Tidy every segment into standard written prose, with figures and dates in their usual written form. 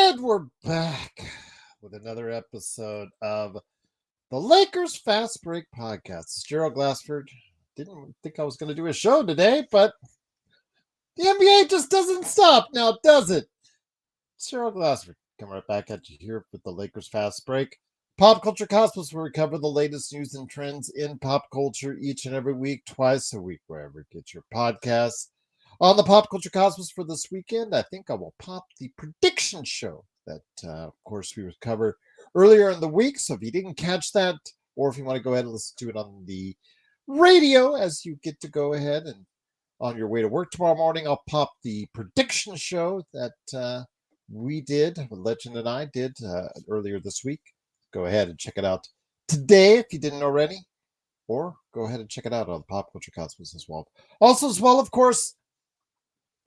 And we're back with another episode of the Lakers Fast Break Podcast. It's Gerald Glassford. Didn't think I was going to do a show today, but the NBA just doesn't stop now, does it? It's Gerald Glassford coming right back at you here with the Lakers Fast Break. Pop Culture Cosmos, where we cover the latest news and trends in pop culture each and every week, twice a week, wherever you get your podcasts. On the Pop Culture Cosmos for this weekend, I think I will pop the prediction show that, of course, we would cover earlier in the week. So if you didn't catch that, or if you want to go ahead and listen to it on the radio as you get to go ahead and on your way to work tomorrow morning, I'll pop the prediction show that we did, Legend and I did earlier this week. Go ahead and check it out today if you didn't already, or go ahead and check it out on Pop Culture Cosmos as well. Also, as well, of course,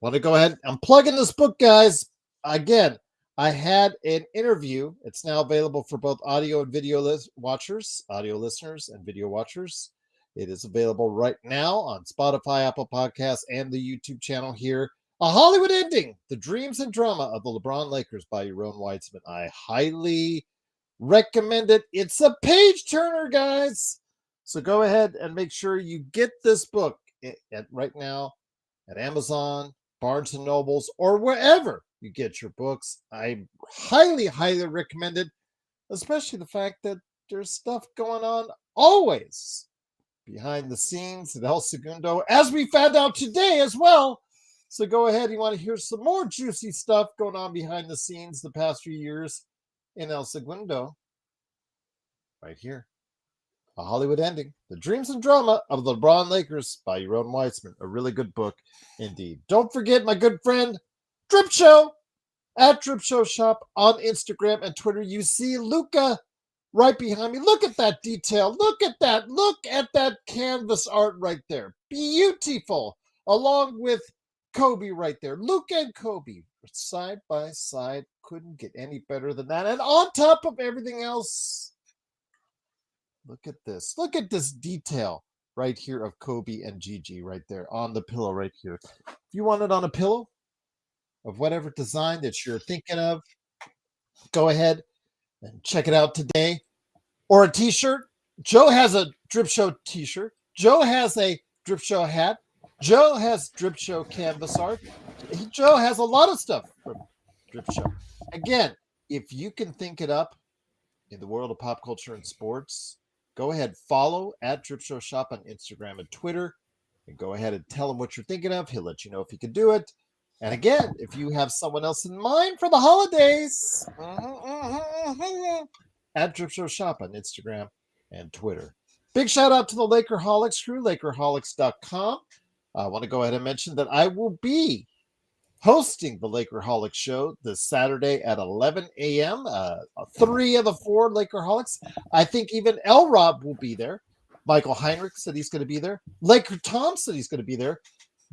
want to go ahead. I'm plugging this book, guys. Again, I had an interview. It's now available for both audio and video watchers, audio listeners and video watchers. It is available right now on Spotify, Apple Podcasts, and the YouTube channel here. A Hollywood Ending, The Dreams and Drama of the LeBron Lakers by Yaron Weitzman. I highly recommend it. It's a page turner, guys. So go ahead and make sure you get this book right now at Amazon, Barnes and Nobles, or wherever you get your books. I highly, highly recommend it, especially the fact that there's stuff going on always behind the scenes at El Segundo, as we found out today as well. So go ahead. You want to hear some more juicy stuff going on behind the scenes the past few years in El Segundo, right here. A Hollywood Ending, The Dreams and Drama of the LeBron Lakers by Yaron Weitzman. A really good book indeed. Don't forget my good friend, Drip Show, at Drip Show Shop on Instagram and Twitter. You see Luca right behind me. Look at that detail. Look at that. Look at that canvas art right there. Beautiful. Along with Kobe right there. Luca and Kobe, side by side. Couldn't get any better than that. And on top of everything else, look at this. Look at this detail right here of Kobe and Gigi right there on the pillow right here. If you want it on a pillow of whatever design that you're thinking of, go ahead and check it out today. Or a t-shirt. Joe has a Drip Show t-shirt. Joe has a Drip Show hat. Joe has Drip Show canvas art. Joe has a lot of stuff from Drip Show. Again, if you can think it up in the world of pop culture and sports, go ahead, follow at Drip Show Shop on Instagram and Twitter, and go ahead and tell him what you're thinking of. He'll let you know if he can do it. And again, if you have someone else in mind for the holidays, at Drip Show Shop on Instagram and Twitter. Big shout out to the Lakerholics crew, Lakerholics.com. I want to go ahead and mention that I will be hosting the Lakerholics show this Saturday at 11 a.m. 3 of the 4 Lakerholics. I think even L. Rob will be there. Michael Heinrich said he's going to be there. Laker Tom said he's going to be there.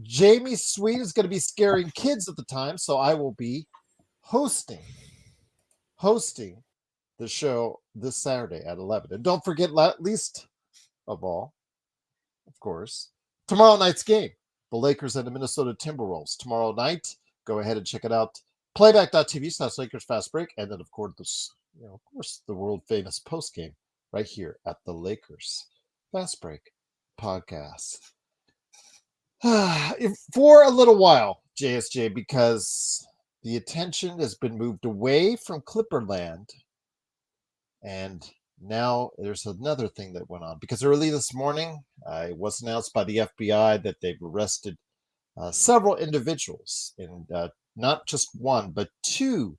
Jamie Sweet is going to be scaring kids at the time, so I will be hosting the show this Saturday at 11. And don't forget, least of all, of course, tomorrow night's game, the Lakers and the Minnesota Timberwolves. Tomorrow night, go ahead and check it out. Playback.tv/Lakers Fast Break. And then, of course, the world famous post game right here at the Lakers Fast Break podcast. For a little while, JSJ, because the attention has been moved away from Clipperland. And now there's another thing that went on, because early this morning, it was announced by the FBI that they've arrested several individuals in not just one, but 2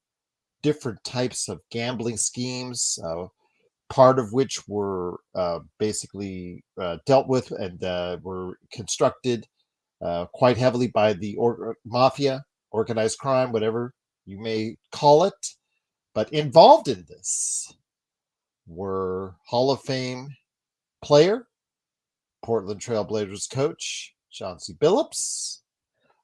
different types of gambling schemes, part of which were basically dealt with and were constructed quite heavily by the mafia, organized crime, whatever you may call it. But involved in this were Hall of Fame player, Portland Trailblazers coach, Chauncey Billups,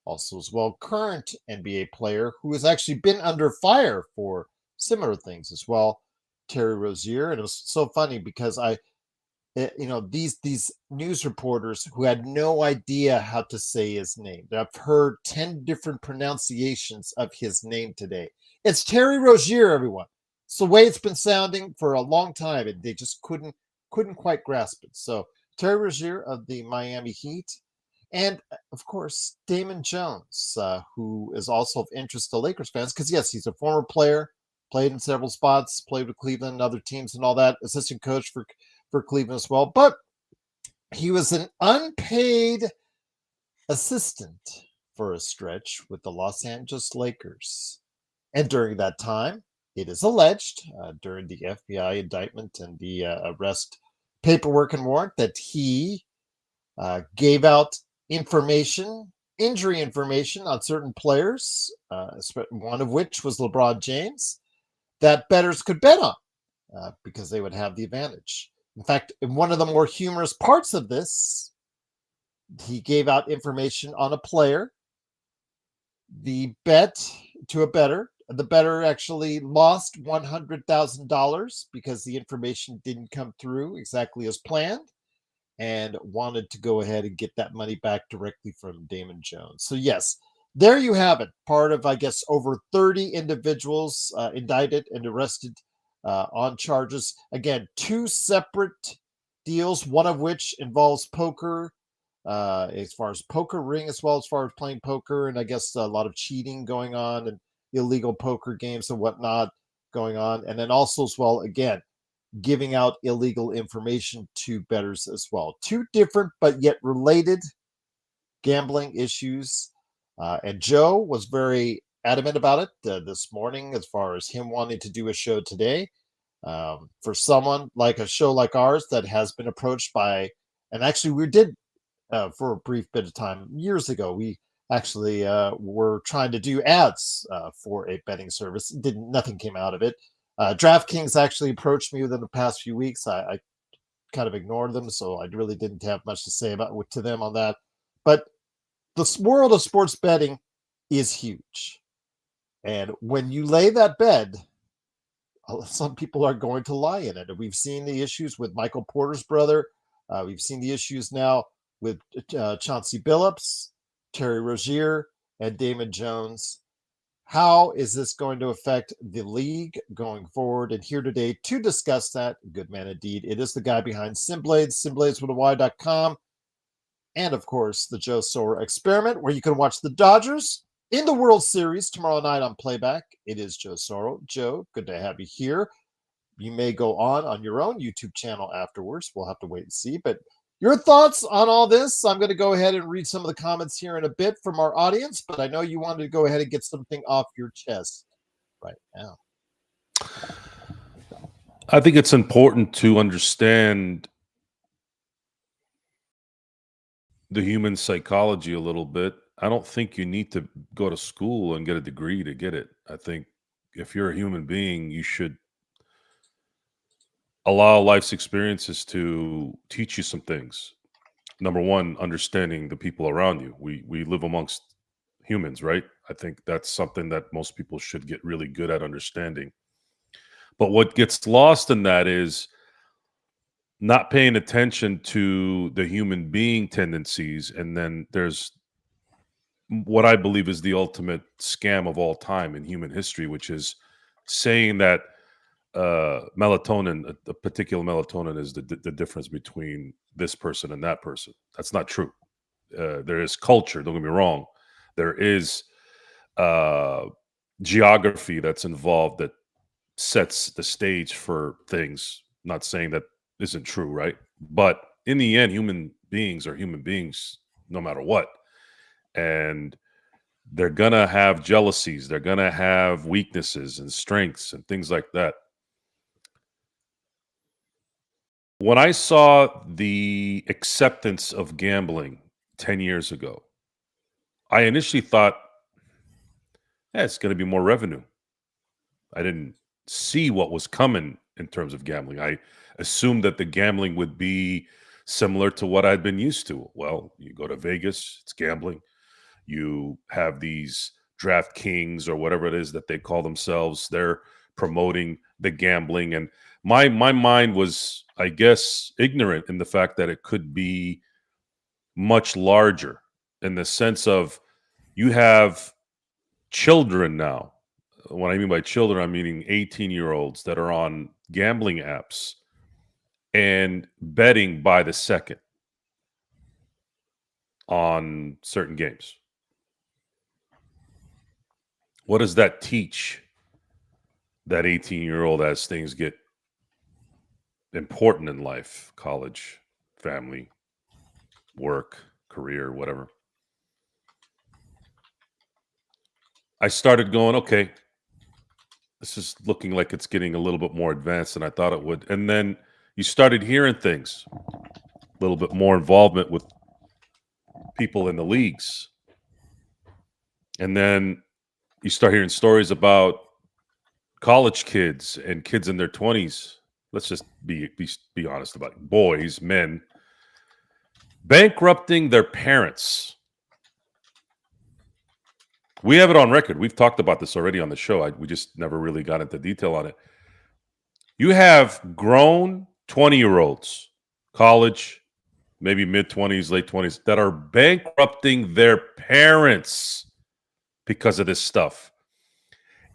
also as well current NBA player who has actually been under fire for similar things as well, Terry Rozier. And it was so funny because these news reporters who had no idea how to say his name. I've heard 10 different pronunciations of his name today. It's Terry Rozier, everyone. It's the way it's been sounding for a long time, and they just couldn't quite grasp it. So Terry Rozier of the Miami Heat, and of course Damon Jones, who is also of interest to Lakers fans, because yes, he's a former player, played in several spots, played with Cleveland and other teams and all that, assistant coach for Cleveland as well. But he was an unpaid assistant for a stretch with the Los Angeles Lakers. And during that time, it is alleged, during the FBI indictment and the arrest paperwork and warrant, that he gave out injury information on certain players, one of which was LeBron James, that bettors could bet on because they would have the advantage. In fact, in one of the more humorous parts of this, he gave out information on a player, the bet to a bettor. The bettor actually lost $100,000 because the information didn't come through exactly as planned, and wanted to go ahead and get that money back directly from Damon Jones. So yes, there you have it. Part of, I guess, over 30 individuals indicted and arrested on charges. Again, 2 separate deals, one of which involves poker, as far as poker ring, as well as far as playing poker, and I guess a lot of cheating going on and illegal poker games and whatnot going on. And then also as well, again, giving out illegal information to bettors as well. 2 different but yet related gambling issues. And Joe was very adamant about it this morning as far as him wanting to do a show today. For someone like a show like ours that has been approached by, and actually we did for a brief bit of time years ago, we actually were trying to do ads for a betting service. Nothing came out of it. DraftKings actually approached me within the past few weeks. I kind of ignored them, so I really didn't have much to say to them on that. But the world of sports betting is huge. And when you lay that bed, some people are going to lie in it. We've seen the issues with Michael Porter's brother. We've seen the issues now with Chauncey Billups, Terry Rozier, and Damon Jones. How is this going to affect the league going forward? And here today to discuss that, good man indeed, it is the guy behind SimBlades, SimBladesWithAY.com, and of course, the Joe Sora Experiment, where you can watch the Dodgers in the World Series tomorrow night on playback. It is Joe Soro. Joe, good to have you here. You may go on your own YouTube channel afterwards. We'll have to wait and see. But your thoughts on all this? I'm going to go ahead and read some of the comments here in a bit from our audience, but I know you wanted to go ahead and get something off your chest right now. I think it's important to understand the human psychology a little bit. I don't think you need to go to school and get a degree to get it. I think if you're a human being, you should allow life's experiences to teach you some things. Number one, understanding the people around you. We live amongst humans, right? I think that's something that most people should get really good at understanding. But what gets lost in that is not paying attention to the human being tendencies. And then there's what I believe is the ultimate scam of all time in human history, which is saying that melatonin, a particular melatonin, is the difference between this person and that person. That's not true. There is culture, don't get me wrong. There is geography that's involved that sets the stage for things. Not saying that isn't true, right? But in the end, human beings are human beings no matter what. And they're going to have jealousies. They're going to have weaknesses and strengths and things like that. When I saw the acceptance of gambling 10 years ago, I initially thought, it's going to be more revenue. I didn't see what was coming in terms of gambling. I assumed that the gambling would be similar to what I'd been used to. Well, you go to Vegas, it's gambling. You have these DraftKings or whatever it is that they call themselves. They're promoting the gambling. And my mind was I guess, ignorant in the fact that it could be much larger, in the sense of you have children now. When I mean by children, I'm meaning 18-year-olds that are on gambling apps and betting by the second on certain games. What does that teach that 18-year-old as things get important in life, college, family, work, career, whatever? I started going, okay, this is looking like it's getting a little bit more advanced than I thought it would. And then you started hearing things, a little bit more involvement with people in the leagues. And then you start hearing stories about college kids and kids in their 20s. Let's just be honest about it. Boys, men, bankrupting their parents. We have it on record. We've talked about this already on the show. We just never really got into detail on it. You have grown 20-year-olds, college, maybe mid-20s, late 20s, that are bankrupting their parents because of this stuff.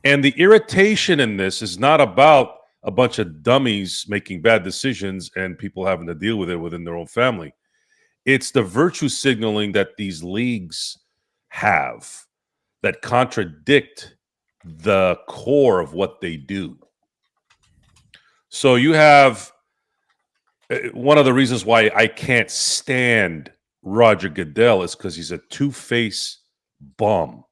And the irritation in this is not about a bunch of dummies making bad decisions and people having to deal with it within their own family. It's the virtue signaling that these leagues have that contradict the core of what they do. So you have one of the reasons why I can't stand Roger Goodell is because he's a two-faced bum.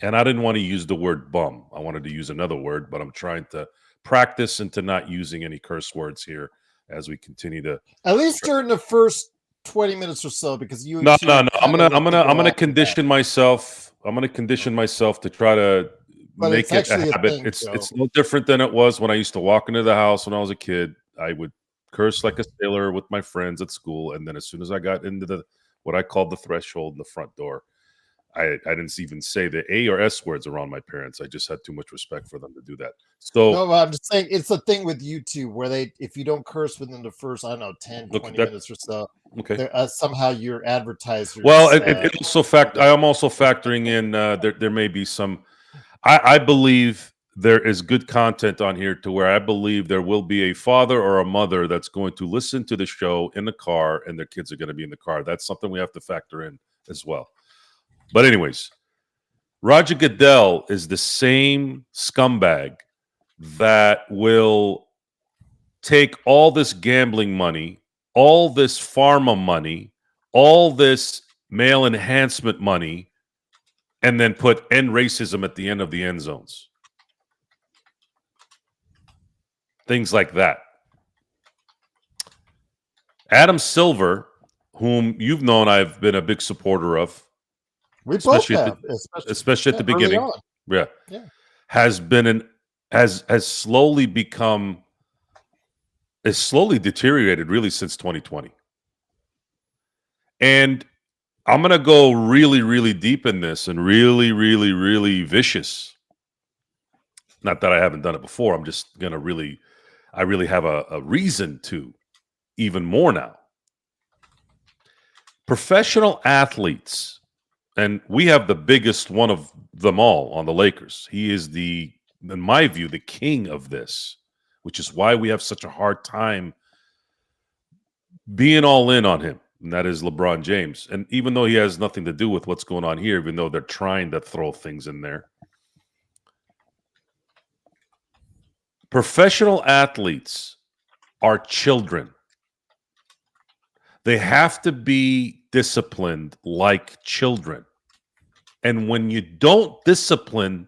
And I didn't want to use the word bum. I wanted to use another word, but I'm trying to practice into not using any curse words here as we continue to. At least during the first 20 minutes or so, because you. No. I'm gonna condition myself. I'm gonna condition myself to try to make it a habit. It's no different than it was when I used to walk into the house when I was a kid. I would curse like a sailor with my friends at school, and then as soon as I got into what I called the threshold in the front door, I didn't even say the A or S words around my parents. I just had too much respect for them to do that. So no, I'm just saying it's a thing with YouTube where if you don't curse within the first, I don't know, 10, 20 minutes or so, okay, somehow your advertisers. Well, it also I am also factoring in there may be some. I believe there is good content on here to where I believe there will be a father or a mother that's going to listen to the show in the car, and their kids are going to be in the car. That's something we have to factor in as well. But anyways, Roger Goodell is the same scumbag that will take all this gambling money, all this pharma money, all this male enhancement money, and then put end racism at the end of the end zones. Things like that. Adam Silver, whom you've known I've been a big supporter of, especially at the beginning, has been has slowly deteriorated really since 2020. And I'm going to go really, really deep in this and really, really, really vicious. Not that I haven't done it before. I'm just going to I really have a reason to even more now. Professional athletes, and we have the biggest one of them all on the Lakers. He is in my view, the king of this, which is why we have such a hard time being all in on him. And that is LeBron James. And even though he has nothing to do with what's going on here, even though they're trying to throw things in there, professional athletes are children. They have to be disciplined like children. And when you don't discipline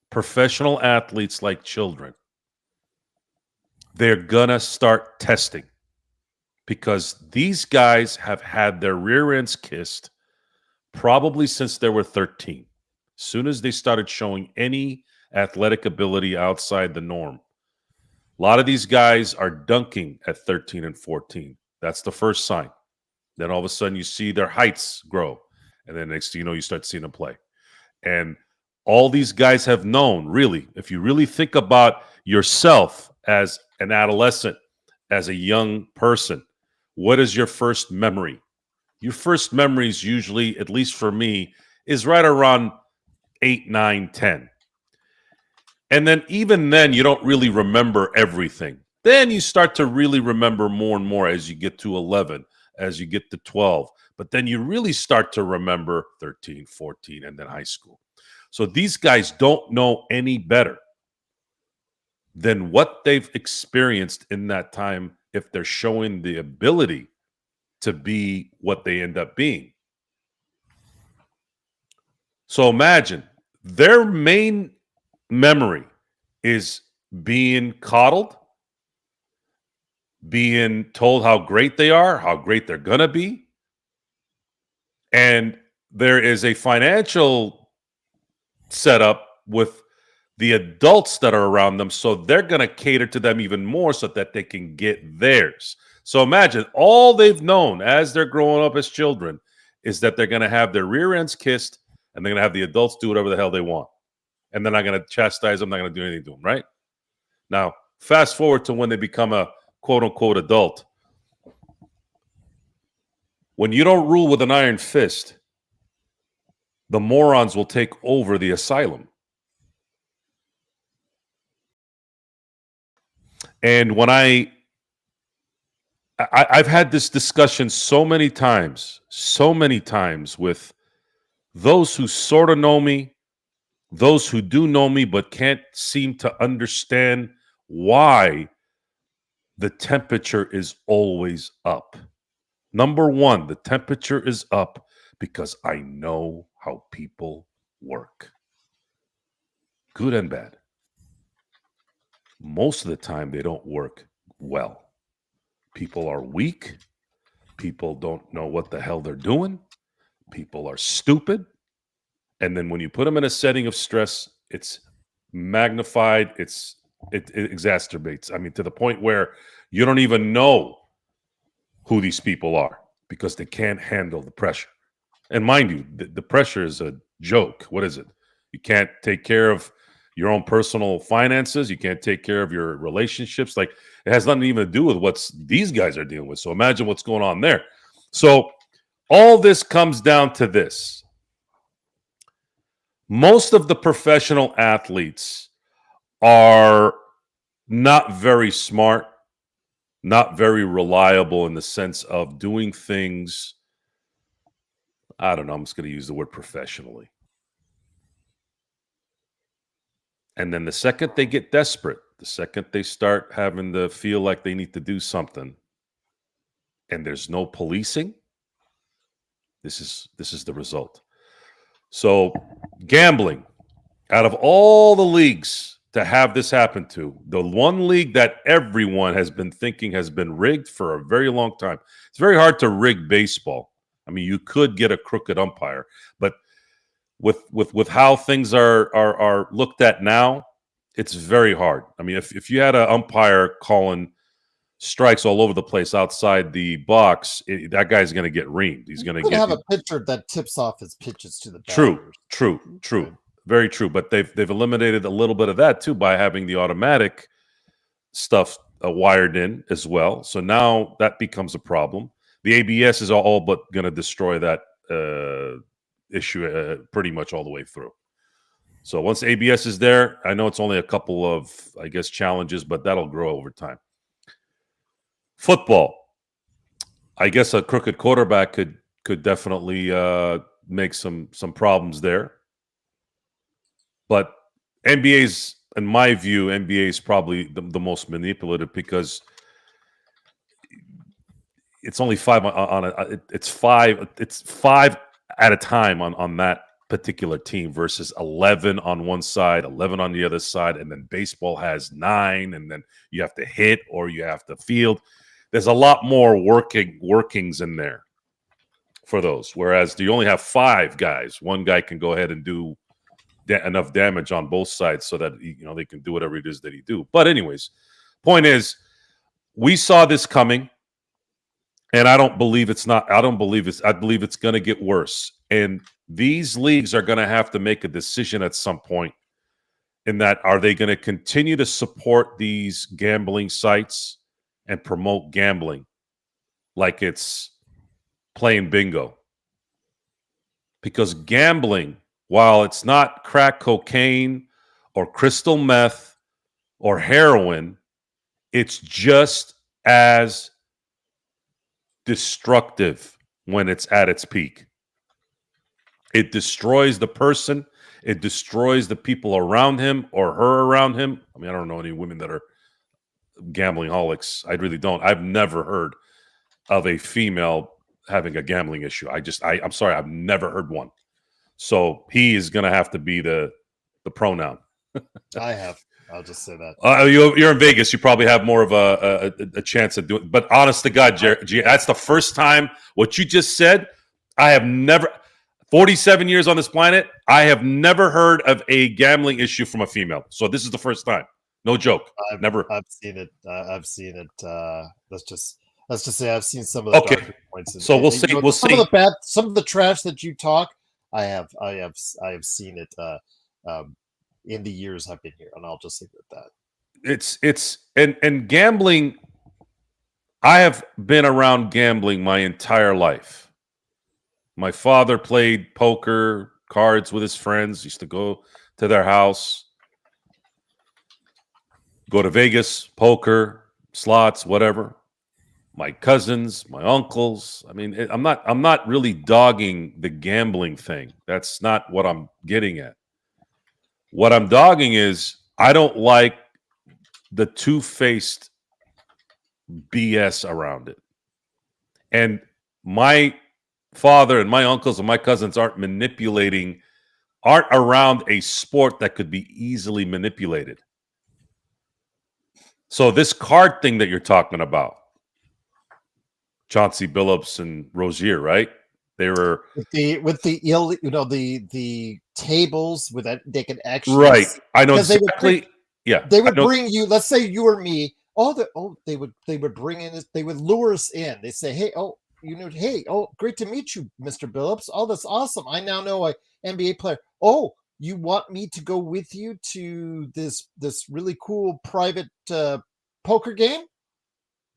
professional athletes like children, they're going to start testing. Because these guys have had their rear ends kissed probably since they were 13. As soon as they started showing any athletic ability outside the norm. A lot of these guys are dunking at 13 and 14. That's the first sign. Then all of a sudden you see their heights grow. And then next thing you know, you start seeing them play. And all these guys have known, really, if you really think about yourself as an adolescent as a young person, what is your first memory? Your first memories usually, at least for me, is right around 8, 9, 10. And then even then, you don't really remember everything. Then you start to really remember more and more as you get to 11, as you get to 12. But then you really start to remember 13, 14, and then high school. So these guys don't know any better than what they've experienced in that time if they're showing the ability to be what they end up being. So imagine their main memory is being coddled, being told how great they are, how great they're going to be. And there is a financial setup with the adults that are around them. So they're going to cater to them even more so that they can get theirs. So imagine all they've known as they're growing up as children is that they're going to have their rear ends kissed and they're going to have the adults do whatever the hell they want. And they're not going to chastise them, not going to do anything to them, right? Now, fast forward to when they become a quote unquote adult. When you don't rule with an iron fist, the morons will take over the asylum. And when I've had this discussion so many times with those who sort of know me, those who do know me, but can't seem to understand why the temperature is always up. Number one, the temperature is up because I know how people work. Good and bad. Most of the time, they don't work well. People are weak. People don't know what the hell they're doing. People are stupid. And then when you put them in a setting of stress, it's magnified. It exacerbates. I mean, to the point where you don't even know who these people are because they can't handle the pressure. And mind you, the pressure is a joke. What is it? You can't take care of your own personal finances. You can't take care of your relationships. Like, it has nothing even to do with what these guys are dealing with. So imagine what's going on there. So all this comes down to this. Most of the professional athletes are not very smart, not very reliable in the sense of doing things. I don't know. I'm just going to use the word professionally. And then the second they get desperate, the second they start having to feel like they need to do something, and there's no policing, this is the result. So gambling, out of all the leagues to have this happen to, the one league that everyone has been thinking has been rigged for a very long time. It's very hard to rig baseball. I mean, you could get a crooked umpire, but with how things are looked at now, it's very hard. I mean, if you had an umpire calling strikes all over the place outside the box, that guy's going to get reamed. He's going to have a pitcher that tips off his pitches to the batters. True. Very true. But they've eliminated a little bit of that too by having the automatic stuff wired in as well. So now that becomes a problem. The ABS is all but going to destroy that issue pretty much all the way through. So once ABS is there, I know it's only a couple of, I guess, challenges, but that'll grow over time. Football, I guess a crooked quarterback could definitely make some problems there. But NBA's, in my view, NBA is probably the most manipulative because it's only five it's five at a time on that particular team versus 11 on one side, 11 on the other side, and then baseball has 9, and then you have to hit or you have to field. There's a lot more workings in there for those, whereas you only have 5 guys. One guy can go ahead and do enough damage on both sides so that they can do whatever it is that he do. But anyways, point is, we saw this coming. And I believe it's going to get worse. And these leagues are going to have to make a decision at some point in that, are they going to continue to support these gambling sites and promote gambling like it's playing bingo. Because gambling, while it's not crack cocaine or crystal meth or heroin, it's just as destructive when it's at its peak. It destroys the person. It destroys the people around him or her around him. I mean, I don't know any women that are gambling holics. I really don't. I've never heard of a female having a gambling issue. I'm sorry, I've never heard one. So he is going to have to be the pronoun. I have. I'll just say that. You're in Vegas. You probably have more of a chance of doing it. But honest to God, Jerry, that's the first time what you just said. I have never, 47 years on this planet, I have never heard of a gambling issue from a female. So this is the first time. No joke. I've seen it. I've seen it. Let's just say I've seen some of the darker points. So we'll see. We'll see. Some of the trash that you talk, I have seen it in the years I've been here, and I'll just leave it at that. It's and gambling. I have been around gambling my entire life. My father played poker, cards with his friends. Used to go to their house, go to Vegas, poker, slots, whatever. My cousins, my uncles. I mean, I'm not really dogging the gambling thing. That's not what I'm getting at. What I'm dogging is I don't like the two-faced BS around it. And my father and my uncles and my cousins aren't around a sport that could be easily manipulated. So this card thing that you're talking about, Chauncey Billups and Rozier, right? They were the tables with that they could actually right. I know exactly. They would bring you. Let's say you or me. They would bring in. They would lure us in. They say, hey, great to meet you, Mr. Billups. Oh, that's awesome. I now know a NBA player. Oh, you want me to go with you to this really cool private poker game?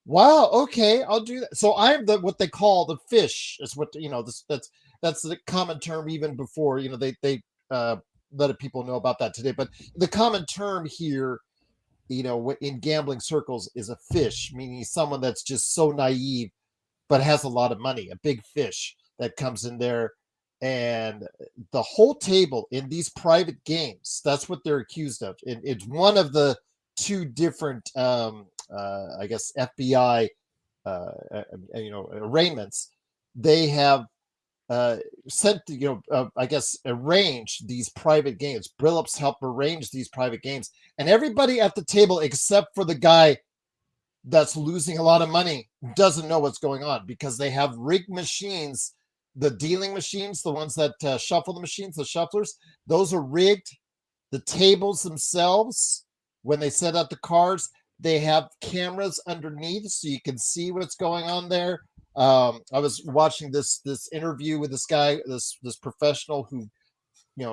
Wow. Okay, I'll do that. So I'm what they call the fish. Is what that's the common term even before they let people know about that today. But the common term here, in gambling circles, is a fish, meaning someone that's just so naive, but has a lot of money, a big fish that comes in there, and the whole table in these private games. That's what they're accused of. It's one of the two different I guess FBI arraignments. They have sent I guess arranged these private games. Billups helped arrange these private games, and everybody at the table except for the guy that's losing a lot of money doesn't know what's going on, because they have rigged machines, the dealing machines, the ones that shuffle the machines, the shufflers. Those are rigged. The tables themselves, when they set out the cards, they have cameras underneath so you can see what's going on there. I was watching this interview with this guy, this professional who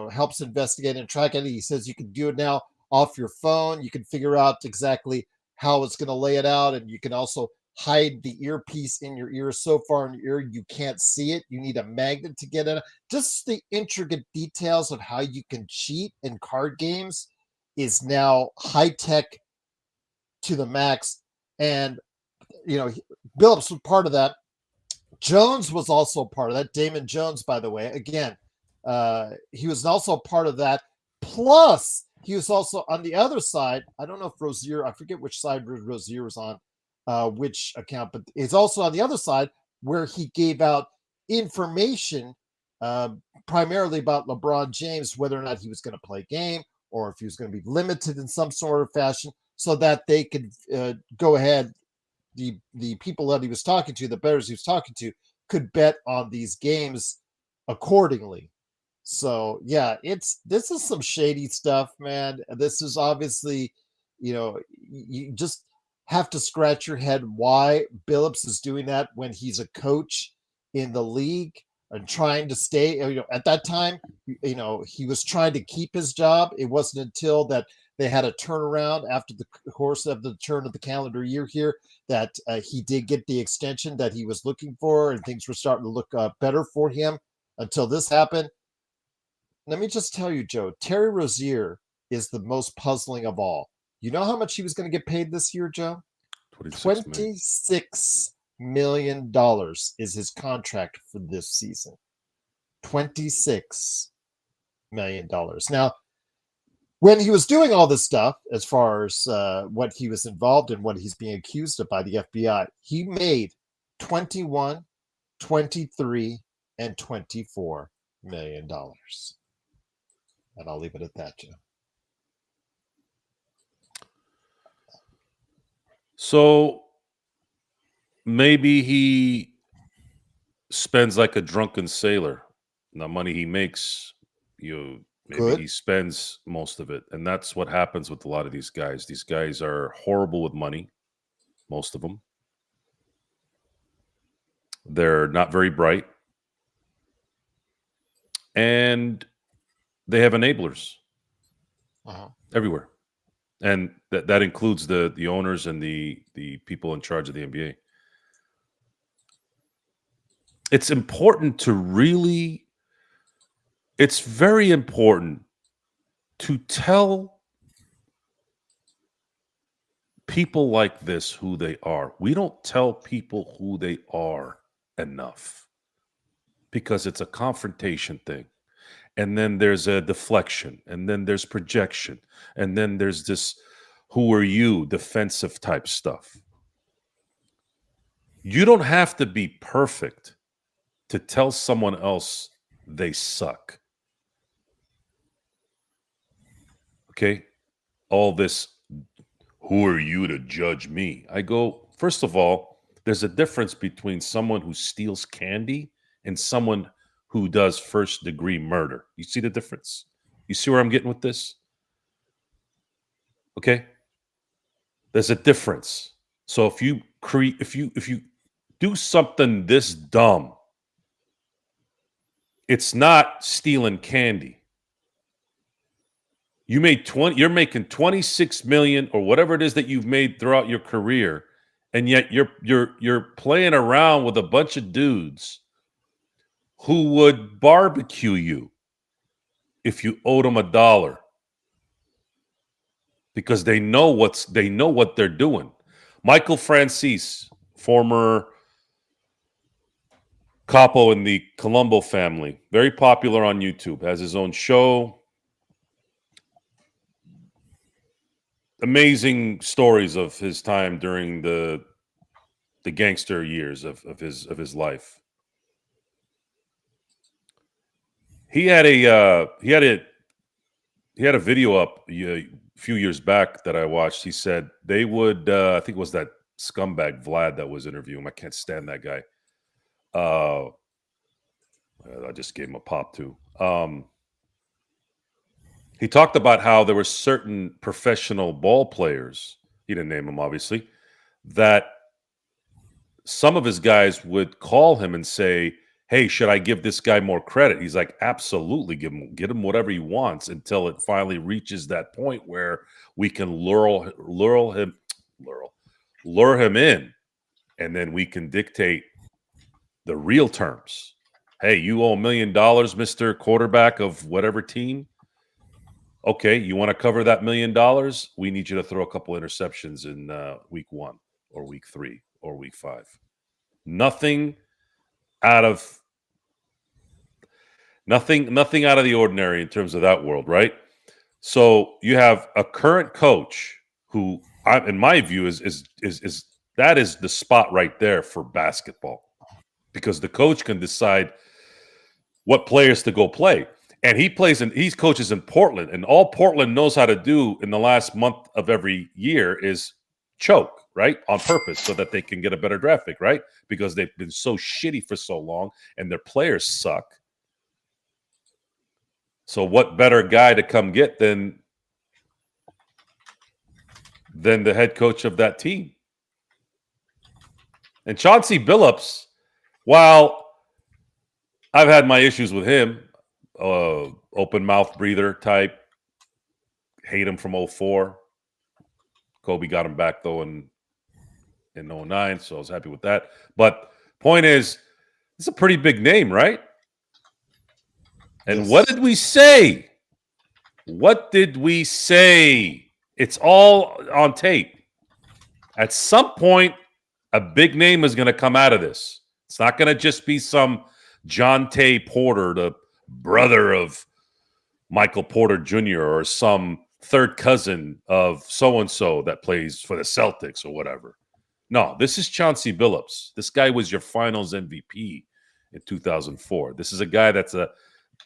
helps investigate and track it. He says you can do it now off your phone. You can figure out exactly how it's going to lay it out, and you can also hide the earpiece in your ear so far in your ear you can't see it. You need a magnet to get it. Just the intricate details of how you can cheat in card games is now high tech to the max. And Billups was part of that. Jones was also part of that. Damon Jones, by the way, again, he was also part of that. Plus, he was also on the other side. I don't know if Rozier, I forget which side Rozier was on, which account, but it's also on the other side where he gave out information primarily about LeBron James, whether or not he was going to play a game or if he was going to be limited in some sort of fashion, so that they could go ahead. The people that he was talking to, the bettors he was talking to, could bet on these games accordingly. So yeah, this is some shady stuff, man. This is obviously, you just have to scratch your head why Billups is doing that when he's a coach in the league and trying to stay. At that time, he was trying to keep his job. It wasn't until that they had a turnaround after the course of the turn of the calendar year here, that he did get the extension that he was looking for, and things were starting to look better for him until this happened. Let me just tell you, Joe, Terry Rozier is the most puzzling of all. You know how much he was going to get paid this year, Joe? 26 million is his contract for this season. $26 million. Now, when he was doing all this stuff, as far as what he was involved in, what he's being accused of by the FBI, he made 21, 23, and $24 million. And I'll leave it at that, Joe. So maybe he spends like a drunken sailor. The money he makes, maybe Good. he spends most of it. And that's what happens with a lot of these guys. These guys are horrible with money, most of them. They're not very bright. And they have enablers everywhere. And that includes the owners and the people in charge of the NBA. It's important to really, it's very important to tell people like this who they are. We don't tell people who they are enough because it's a confrontation thing. And then there's a deflection, and then there's projection, and then there's this who are you defensive type stuff. You don't have to be perfect to tell someone else they suck. Okay? All this, who are you to judge me? I go, first of all, there's a difference between someone who steals candy and someone who does first-degree murder. You see the difference? You see where I'm getting with this? Okay? There's a difference. So if you do something this dumb, it's not stealing candy. You're making 26 million or whatever it is that you've made throughout your career, and yet you're playing around with a bunch of dudes who would barbecue you if you owed them $1 because they know what they're doing. Michael Francis, former capo in the Colombo family, very popular on YouTube, has his own show. Amazing stories of his time during the gangster years of his life. He had a video up a few years back that I watched. He said they would I think it was that scumbag Vlad that was interviewing him. I can't stand that guy. I just gave him a pop too. He talked about how there were certain professional ball players, he didn't name them obviously, that some of his guys would call him and say, hey, should I give this guy more credit? He's like, absolutely, get him whatever he wants until it finally reaches that point where we can lure him in, and then we can dictate the real terms. Hey, you owe $1 million, Mr. Quarterback of whatever team. Okay, you want to cover that $1 million? We need you to throw a couple interceptions in week 1 or week 3 or week 5. Nothing out of the ordinary in terms of that world, right? So you have a current coach who, in my view, is that is the spot right there for basketball, because the coach can decide what players to go play. And he coaches in Portland, and all Portland knows how to do in the last month of every year is choke, right? On purpose, so that they can get a better draft pick, right? Because they've been so shitty for so long and their players suck. So what better guy to come get than the head coach of that team? And Chauncey Billups, while I've had my issues with him, open mouth breather type, hate him from 04. Kobe got him back, though, in 09, so I was happy with that. But point is, it's a pretty big name, right? And Yes. what did we say? What did we say? It's all on tape. At some point, a big name is going to come out of this. It's not going to just be some John Tay Porter, the brother of Michael Porter Jr., or some third cousin of so-and-so that plays for the Celtics or whatever. No, this is Chauncey Billups. This guy was your finals MVP in 2004. This is a guy that's a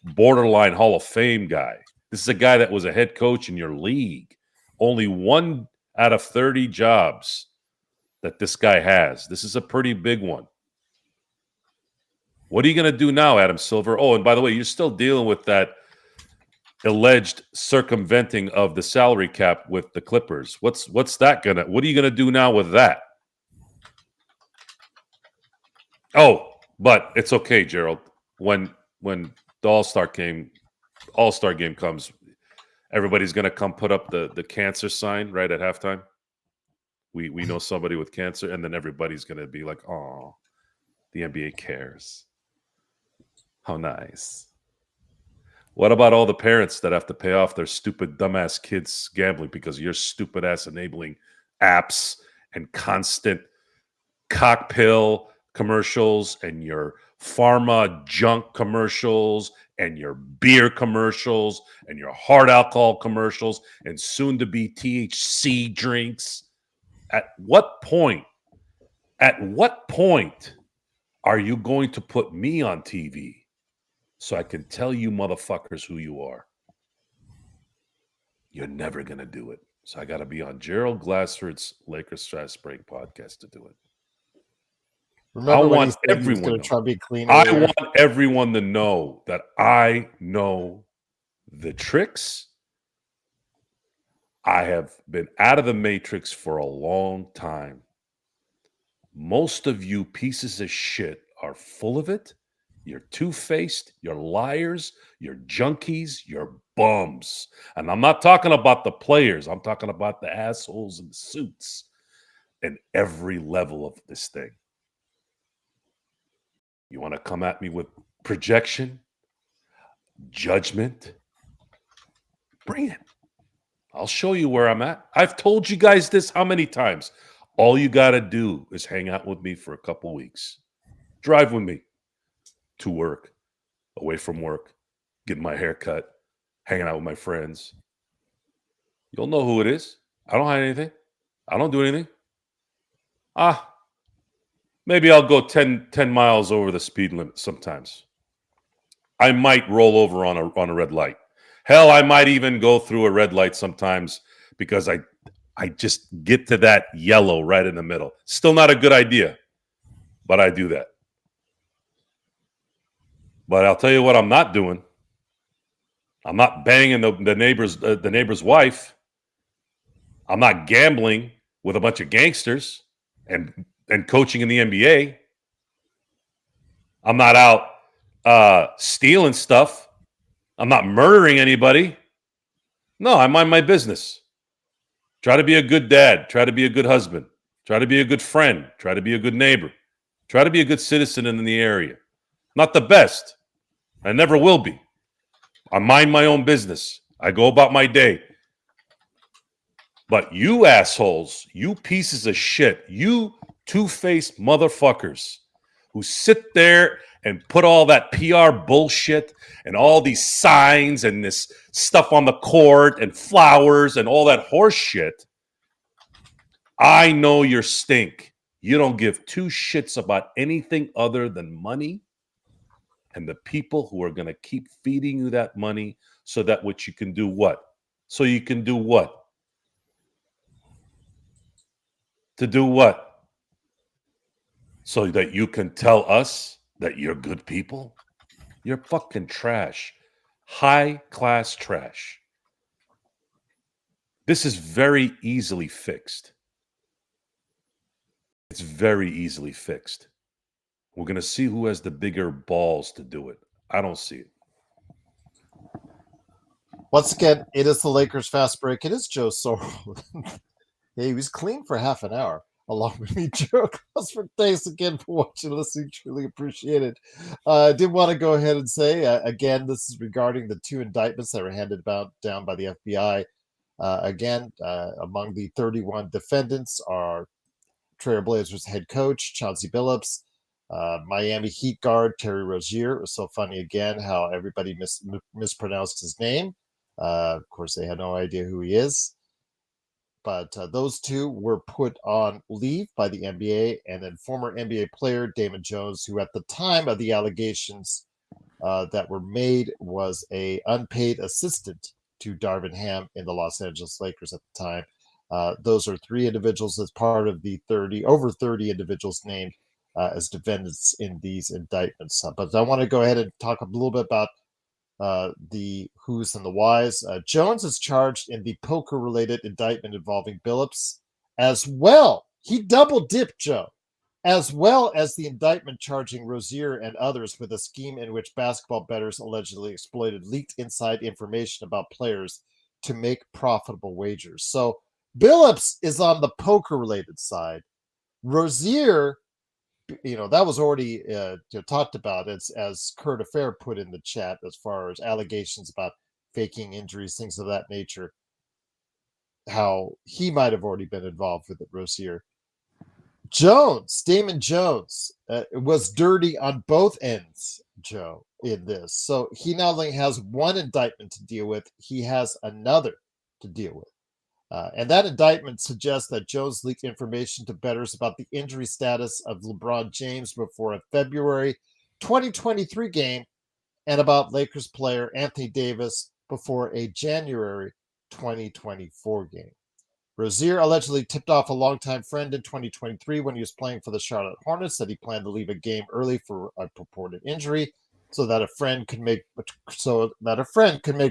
borderline Hall of Fame guy. This is a guy that was a head coach in your league. Only 1 out of 30 jobs that this guy has. This is a pretty big one. What are you going to do now, Adam Silver? Oh, and by the way, you're still dealing with that alleged circumventing of the salary cap with the Clippers. What are you gonna do now with that? Oh, but it's okay, Gerald. When the All-Star game comes, everybody's gonna come put up the cancer sign right at halftime. We know somebody with cancer, and then everybody's gonna be like, "Oh, the NBA cares. How nice." What about all the parents that have to pay off their stupid, dumbass kids gambling because of your stupid ass enabling apps and constant cock pill commercials and your pharma junk commercials and your beer commercials and your hard alcohol commercials and soon to be THC drinks? At what point are you going to put me on TV so I can tell you motherfuckers who you are? You're never going to do it. So I got to be on Gerald Glassford's Lakers Fast Break podcast to do it. Remember when he said he was going to try to be clean? I want everyone to know that I know the tricks. I have been out of the matrix for a long time. Most of you pieces of shit are full of it. You're two-faced, you're liars, you're junkies, you're bums. And I'm not talking about the players. I'm talking about the assholes in the suits and every level of this thing. You want to come at me with projection, judgment? Bring it. I'll show you where I'm at. I've told you guys this how many times? All you got to do is hang out with me for a couple weeks. Drive with me to work, away from work, getting my hair cut, hanging out with my friends. You'll know who it is. I don't hide anything. I don't do anything. Maybe I'll go 10 miles over the speed limit sometimes. I might roll over on a red light. Hell, I might even go through a red light sometimes because I just get to that yellow right in the middle. Still not a good idea, but I do that. But I'll tell you what I'm not doing. I'm not banging the neighbor's wife. I'm not gambling with a bunch of gangsters and coaching in the NBA. I'm not out stealing stuff. I'm not murdering anybody. No, I mind my business. Try to be a good dad. Try to be a good husband. Try to be a good friend. Try to be a good neighbor. Try to be a good citizen in the area. Not the best. I never will be. I mind my own business. I go about my day. But you assholes, you pieces of shit, you two-faced motherfuckers who sit there and put all that PR bullshit and all these signs and this stuff on the court and flowers and all that horse shit, I know your stink. You don't give two shits about anything other than money and the people who are going to keep feeding you that money so that what you can do what? So you can do what? To do what? So that you can tell us that you're good people? You're fucking trash. High-class trash. This is very easily fixed. It's very easily fixed. We're going to see who has the bigger balls to do it. I don't see it. Once again, it is the Lakers Fast Break. It is Joe Sorrell. Yeah, he was clean for half an hour along with me, Joe Glassford. Thanks again for watching and listening. Truly appreciate it. I did want to go ahead and say, again, this is regarding the 2 indictments that were handed down by the FBI. Among the 31 defendants are Trailblazers head coach Chauncey Billups, Miami Heat guard Terry Rozier. It was so funny again how everybody mispronounced his name. Of course, they had no idea who he is. But those 2 were put on leave by the NBA, and then former NBA player Damon Jones, who at the time of the allegations that were made was a unpaid assistant to Darvin Ham in the Los Angeles Lakers at the time. Those are 3 individuals as part of the over 30 individuals named as defendants in these indictments. But I want to go ahead and talk a little bit about the who's and the whys. Jones is charged in the poker-related indictment involving Billups as well. He double-dipped, Joe, as well as the indictment charging Rozier and others with a scheme in which basketball bettors allegedly exploited leaked inside information about players to make profitable wagers. So Billups is on the poker-related side. Rozier, that was already talked about as Kurt Affair put in the chat as far as allegations about faking injuries, things of that nature, how he might have already been involved with it, Rozier. Damon Jones, was dirty on both ends, Joe, in this. So he not only has one indictment to deal with, he has another to deal with. And that indictment suggests that Jones leaked information to bettors about the injury status of LeBron James before a February 2023 game and about Lakers player Anthony Davis before a January 2024 game. Rozier allegedly tipped off a longtime friend in 2023 when he was playing for the Charlotte Hornets that he planned to leave a game early for a purported injury so that a friend could make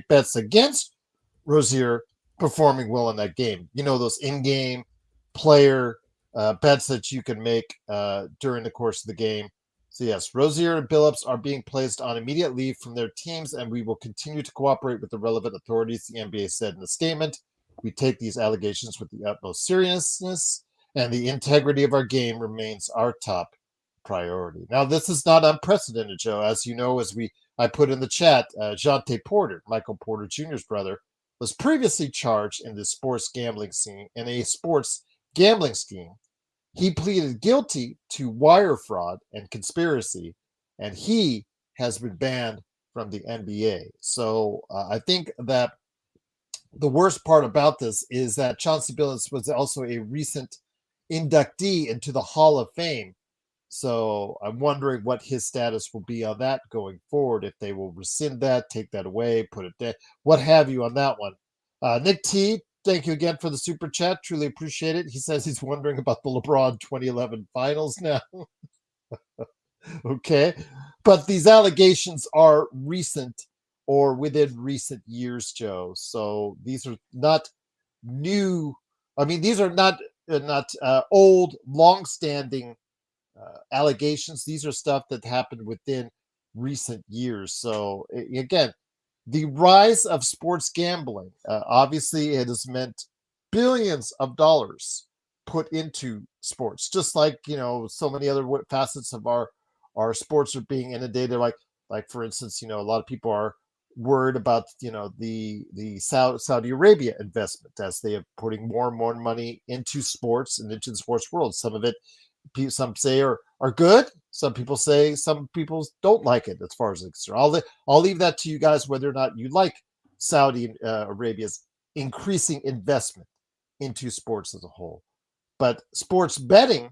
bets against Rozier performing well in that game. Those in-game player bets that you can make during the course of the game. So yes, Rozier and Billups are being placed on immediate leave from their teams, and we will continue to cooperate with the relevant authorities, the NBA said in the statement. We take these allegations with the utmost seriousness, and the integrity of our game remains our top priority. Now, this is not unprecedented, Joe. As you know, I put in the chat, Jonte Porter, Michael Porter Jr.'s brother, was previously charged in a sports gambling scheme. He pleaded guilty to wire fraud and conspiracy, and he has been banned from the NBA. So I think that the worst part about this is that Chauncey Billups was also a recent inductee into the Hall of Fame. So I'm wondering what his status will be on that going forward, if they will rescind that, take that away, put it there, what have you on that one. Nick T, thank you again for the super chat. Truly appreciate it. He says he's wondering about the LeBron 2011 finals now. Okay. But these allegations are recent or within recent years, Joe. So these are not new. I mean, these are not old, long-standing allegations. These are stuff that happened within recent years. So again, the rise of sports gambling, obviously it has meant billions of dollars put into sports, just like, so many other facets of our sports are being inundated. Like for instance, a lot of people are worried about, the Saudi Arabia investment as they are putting more and more money into sports and into the sports world. Some of it, some say are good. Some people don't like it as far as it's concerned. I'll leave that to you guys whether or not you like Saudi Arabia's increasing investment into sports as a whole. But sports betting,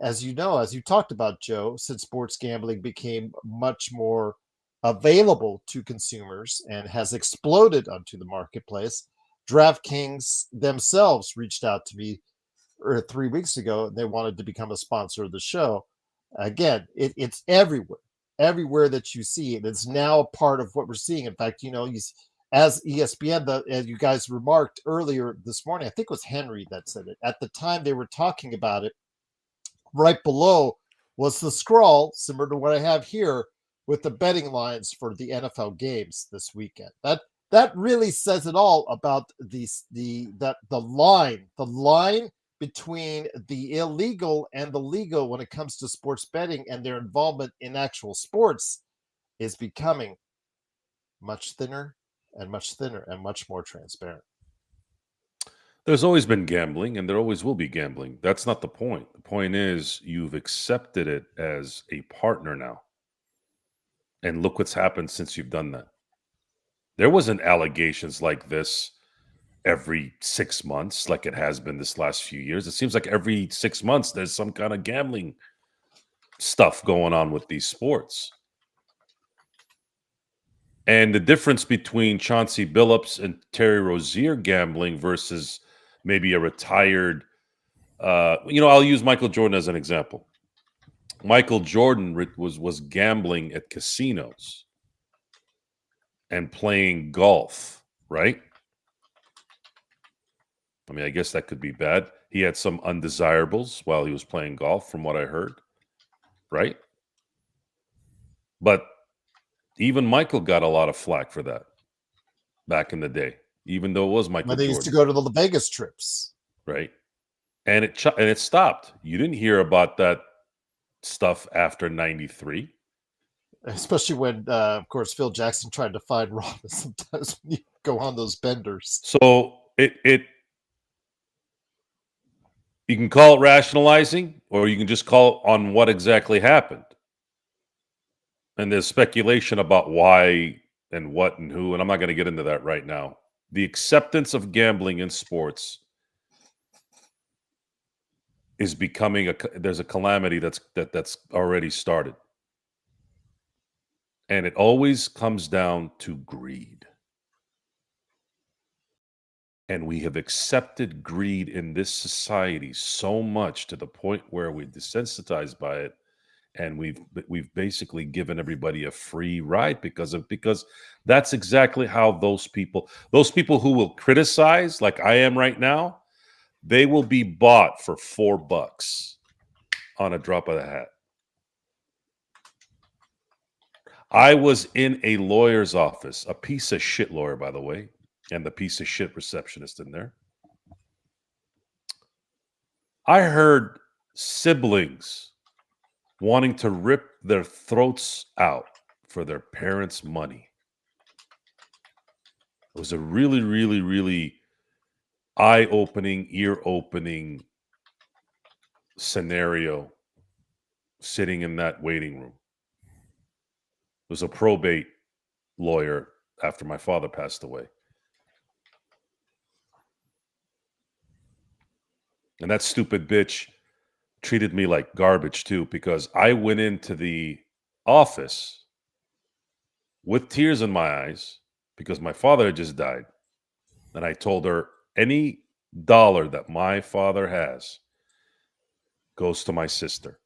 as you know, as you talked about, Joe, since sports gambling became much more available to consumers and has exploded onto the marketplace, DraftKings themselves reached out to me 3 weeks ago, and they wanted to become a sponsor of the show. Again, it's everywhere that you see it. It's now a part of what we're seeing. In fact, as ESPN, as you guys remarked earlier this morning, I think it was Henry that said it. At the time they were talking about it, right below was the scroll, similar to what I have here, with the betting lines for the NFL games this weekend. that really says it all about the line between the illegal and the legal when it comes to sports betting and their involvement in actual sports is becoming much thinner and much thinner and much more transparent. There's always been gambling, and there always will be gambling. That's not the point. The point is you've accepted it as a partner now. And look what's happened since you've done that. There wasn't allegations like this every 6 months like it has been this last few years. It seems like every 6 months there's some kind of gambling stuff going on with these sports. And the difference between Chauncey Billups and Terry Rozier gambling versus maybe a retired, I'll use Michael Jordan as an example. Michael Jordan was gambling at casinos and playing golf, right? I mean, I guess that could be bad. He had some undesirables while he was playing golf, from what I heard, right? But even Michael got a lot of flack for that back in the day, even though it was Michael When they Jordan. used to go to the Vegas trips. Right. And it stopped. You didn't hear about that stuff after 93. Especially when, of course, Phil Jackson tried to find Robin sometimes when you go on those benders. So you can call it rationalizing, or you can just call it on what exactly happened. And there's speculation about why and what and who, and I'm not going to get into that right now. The acceptance of gambling in sports is becoming there's a calamity that's already started. And it always comes down to greed. And we have accepted greed in this society so much to the point where we're desensitized by it, and we've basically given everybody a free ride because that's exactly how those people who will criticize like I am right now, they will be bought for $4 on a drop of the hat. I was in a lawyer's office, a piece of shit lawyer, by the way, and the piece of shit receptionist in there. I heard siblings wanting to rip their throats out for their parents' money. It was a really, really, really eye-opening, ear-opening scenario sitting in that waiting room. It was a probate lawyer after my father passed away. And that stupid bitch treated me like garbage too, because I went into the office with tears in my eyes because my father had just died. And I told her, any dollar that my father has goes to my sister.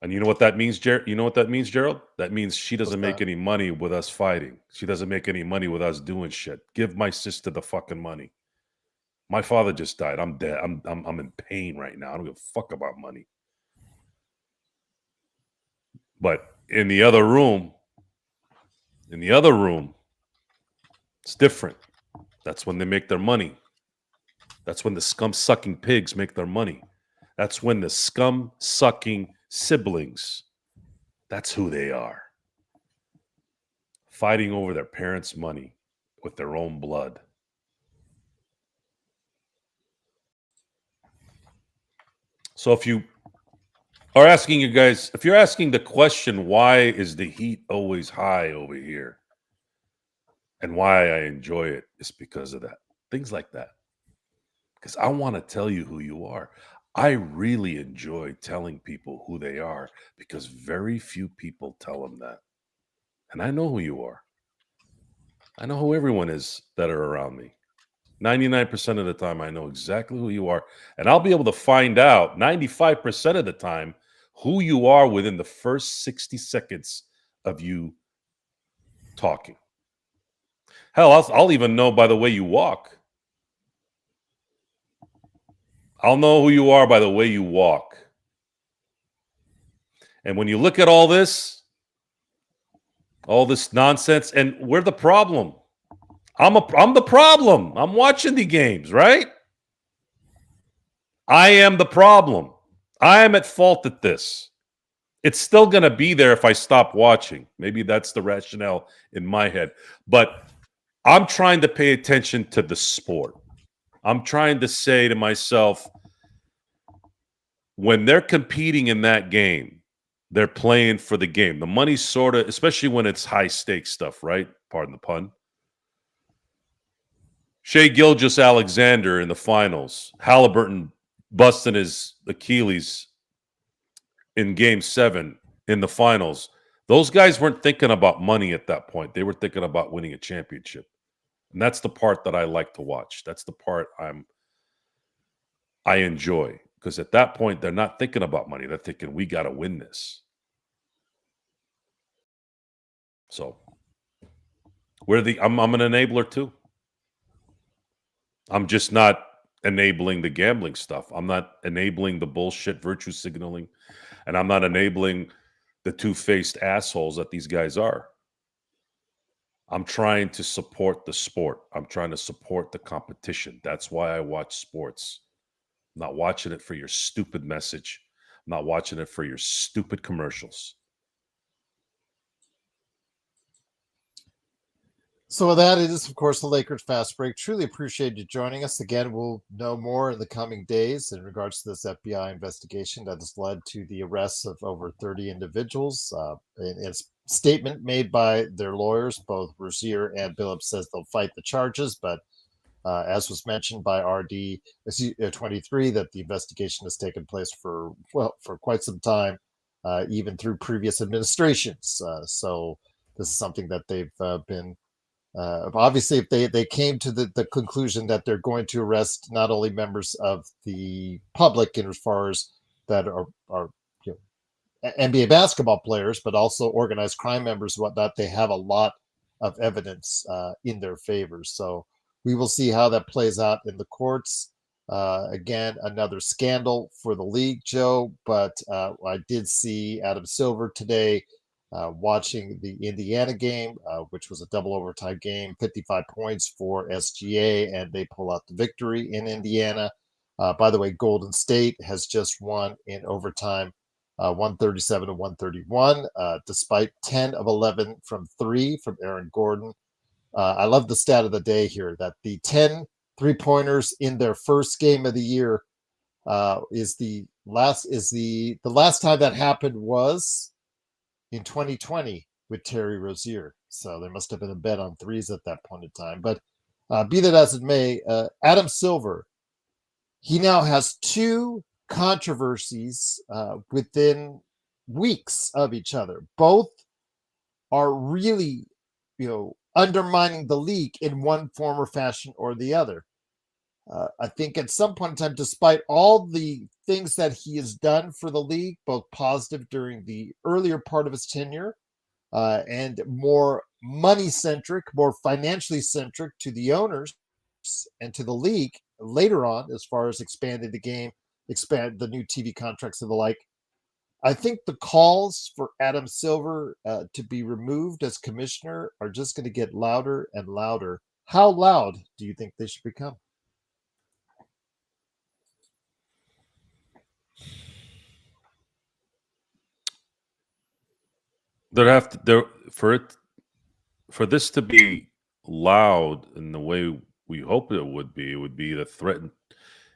And you know what that means, Gerald? You know what that means, Gerald? That means she doesn't make any money with us fighting. She doesn't make any money with us doing shit. Give my sister the fucking money. My father just died. I'm dead. I'm in pain right now. I don't give a fuck about money. But in the other room, it's different. That's when they make their money. That's when the scum-sucking pigs make their money. That's when the scum-sucking siblings, that's who they are. Fighting over their parents' money with their own blood. So if you are asking you guys, if you're asking the question, why is the heat always high over here? And why I enjoy it is because of that. Things like that. Because I want to tell you who you are. I really enjoy telling people who they are because very few people tell them that. And I know who you are. I know who everyone is that are around me. 99% of the time, I know exactly who you are. And I'll be able to find out 95% of the time who you are within the first 60 seconds of you talking. Hell, I'll even know by the way you walk. I'll know who you are by the way you walk. And when you look at all this, All this nonsense, and we're the problem. I'm the problem. I'm watching the games, right? I am the problem. I am at fault at this. It's still going to be there if I stop watching. Maybe that's the rationale in my head. But I'm trying to pay attention to the sport. I'm trying to say to myself, when they're competing in that game, they're playing for the game. The money's sort of, especially when it's high stakes stuff, right? Pardon the pun. Shea Gilgeous-Alexander in the finals. Halliburton busting his Achilles in game 7 in the finals. Those guys weren't thinking about money at that point. They were thinking about winning a championship. And that's the part that I like to watch. That's the part I enjoy. Because at that point, they're not thinking about money. They're thinking, we got to win this. So I'm an enabler too. I'm just not enabling the gambling stuff. I'm not enabling the bullshit virtue signaling. And I'm not enabling the two-faced assholes that these guys are. I'm trying to support the sport. I'm trying to support the competition. That's why I watch sports. I'm not watching it for your stupid message. I'm not watching it for your stupid commercials. So with that, it is, of course, the Lakers Fast Break. Truly appreciate you joining us. Again, we'll know more in the coming days in regards to this FBI investigation that has led to the arrests of over 30 individuals. In a statement made by their lawyers, both Rozier and Billups says they'll fight the charges, but as was mentioned by RD23, that the investigation has taken place for quite some time, even through previous administrations. So this is something that they've been obviously, if they came to the conclusion that they're going to arrest not only members of the public in as far as that are NBA basketball players, but also organized crime members and whatnot, they have a lot of evidence in their favor. So we will see how that plays out in the courts. Again, another scandal for the league, Joe, but I did see Adam Silver today watching the Indiana game, which was a double overtime game, 55 points for SGA, and they pull out the victory in Indiana. By the way, Golden State has just won in overtime, 137 to 131, despite 10 of 11 from 3 from Aaron Gordon. I love the stat of the day here that the 10 3-pointers in their first game of the year is the last time that happened was in 2020 with Terry Rozier. So there must have been a bet on threes at that point in time. But be that as it may, Adam Silver, he now has 2 controversies within weeks of each other. Both are really, undermining the league in one form or fashion or the other. I think at some point in time, despite all the things that he has done for the league, both positive during the earlier part of his tenure and more money-centric, more financially centric to the owners and to the league later on, as far as expanding the game, expand the new TV contracts and the like, I think the calls for Adam Silver to be removed as commissioner are just going to get louder and louder. How loud do you think they should become? For this to be loud in the way we hope it would be the threat.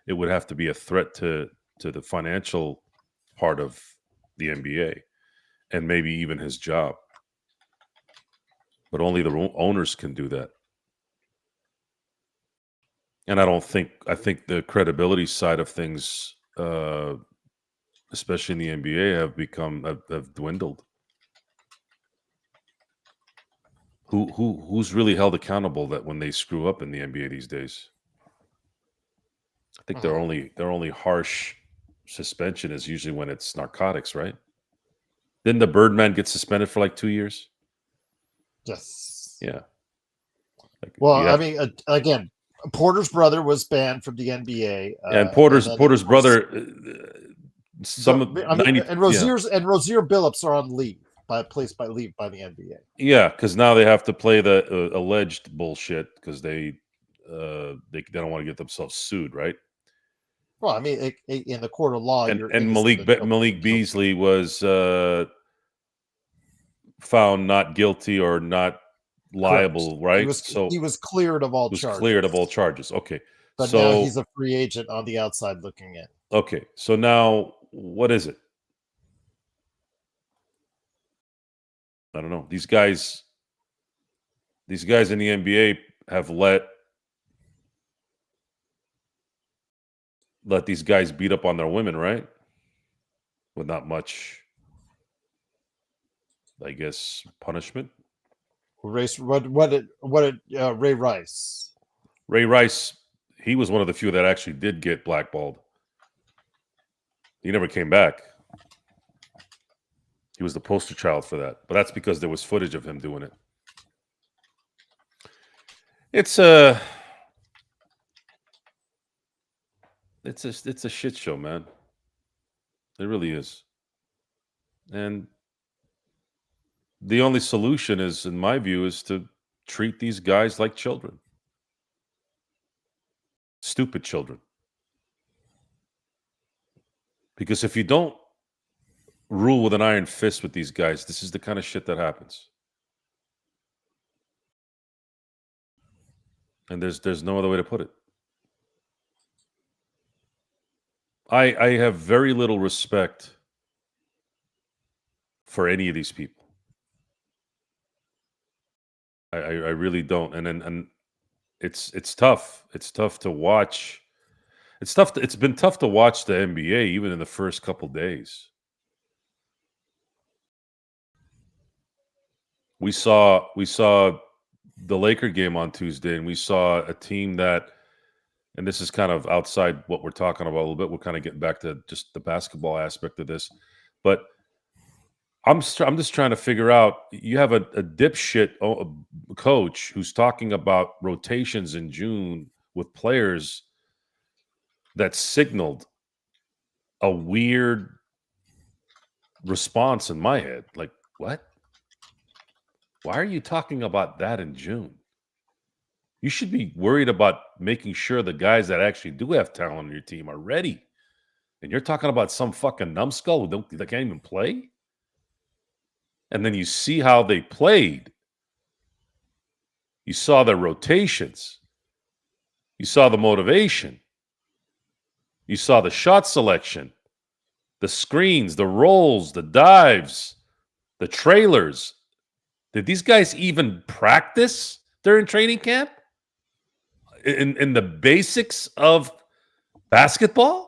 It would have to be a threat to the financial part of the NBA and maybe even his job. But only the owners can do that. And I think the credibility side of things, especially in the NBA, have dwindled. Who's really held accountable that when they screw up in the NBA these days? I think their only harsh suspension is usually when it's narcotics, right? Didn't the Birdman get suspended for like 2 years? Yes. Yeah. Well, I mean, again, Porter's brother was banned from the NBA, and Porter's brother. and Rozier Billups are on leave. placed by the NBA. Yeah, because now they have to play the alleged bullshit because they don't want to get themselves sued, right? Well, I mean, in the court of law, And you're and innocent until Malik proven Beasley was found not guilty or not liable, right? So he was cleared of all was charges. cleared of all charges. Okay, But now so he's a free agent on the outside looking in. okay, so now what is it? I don't know. These guys in the NBA have let these guys beat up on their women, right? With not much, I guess, punishment. What did Ray Rice? Ray Rice, he was one of the few that actually did get blackballed. He never came back. He was the poster child for that. But that's because there was footage of him doing it. It's a shit show, man. It really is. And the only solution is, in my view, is to treat these guys like children. Stupid children. Because if you don't rule with an iron fist with these guys, this is the kind of shit that happens. And there's no other way to put it. I have very little respect for any of these people. I really don't. And it's tough. It's tough to watch. It's been tough to watch the NBA even in the first couple days. We saw the Laker game on Tuesday, and we saw a team that, and this is kind of outside what we're talking about a little bit. We're kind of getting back to just the basketball aspect of this, but I'm just trying to figure out. You have a dipshit coach who's talking about rotations in June with players that signaled a weird response in my head. Like, what? Why are you talking about that in June? You should be worried about making sure the guys that actually do have talent on your team are ready. And you're talking about some fucking numbskull that can't even play? And then you see how they played. You saw their rotations. You saw the motivation. You saw the shot selection, the screens, the rolls, the dives, the trailers. Did these guys even practice during training camp? In the basics of basketball?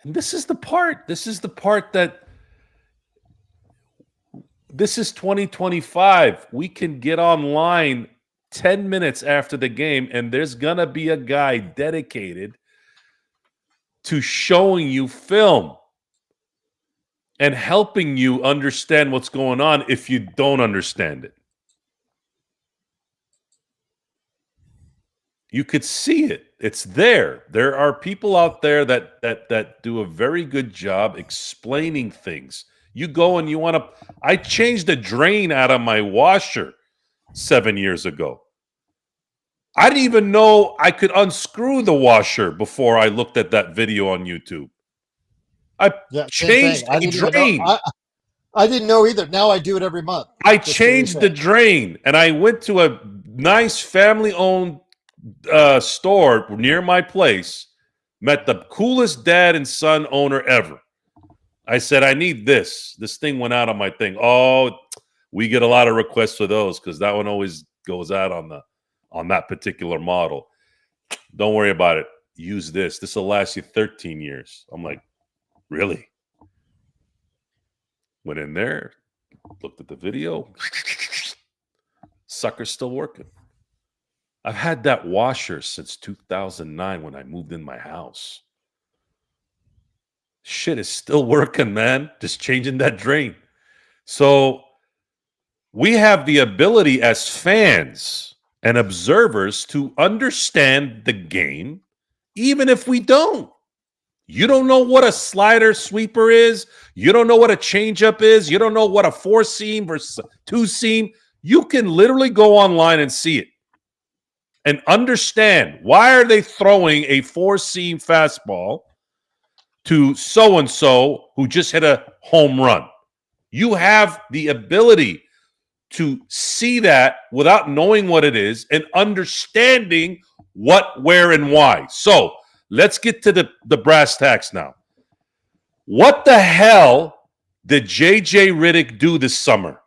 And this is the part that this is 2025. We can get online 10 minutes after the game, and there's going to be a guy dedicated to showing you film and helping you understand what's going on if you don't understand it. You could see it. It's there. There are people out there that do a very good job explaining things. You go and you want to. I changed the drain out of my washer 7 years ago. I didn't even know I could unscrew the washer before I looked at that video on YouTube. I changed the drain. I didn't know either. Now I do it every month. I changed the drain, and I went to a nice family-owned store near my place. Met the coolest dad and son owner ever. I said, I need this. This thing went out on my thing. Oh, we get a lot of requests for those because that one always goes out on that particular model. Don't worry about it. Use this. This will last you 13 years. I'm like, really? Went in there, looked at the video. Sucker's still working. I've had that washer since 2009 when I moved in my house. Shit is still working, man. Just changing that drain. So we have the ability as fans and observers to understand the game, even if we don't. You don't know what a slider sweeper is. You don't know what a changeup is. You don't know what a 4-seam versus a 2-seam. You can literally go online and see it and understand why are they throwing a 4-seam fastball to so-and-so who just hit a home run. You have the ability to see that without knowing what it is and understanding what, where, and why. So let's get to the brass tacks now. What the hell did J.J. Riddick do this summer?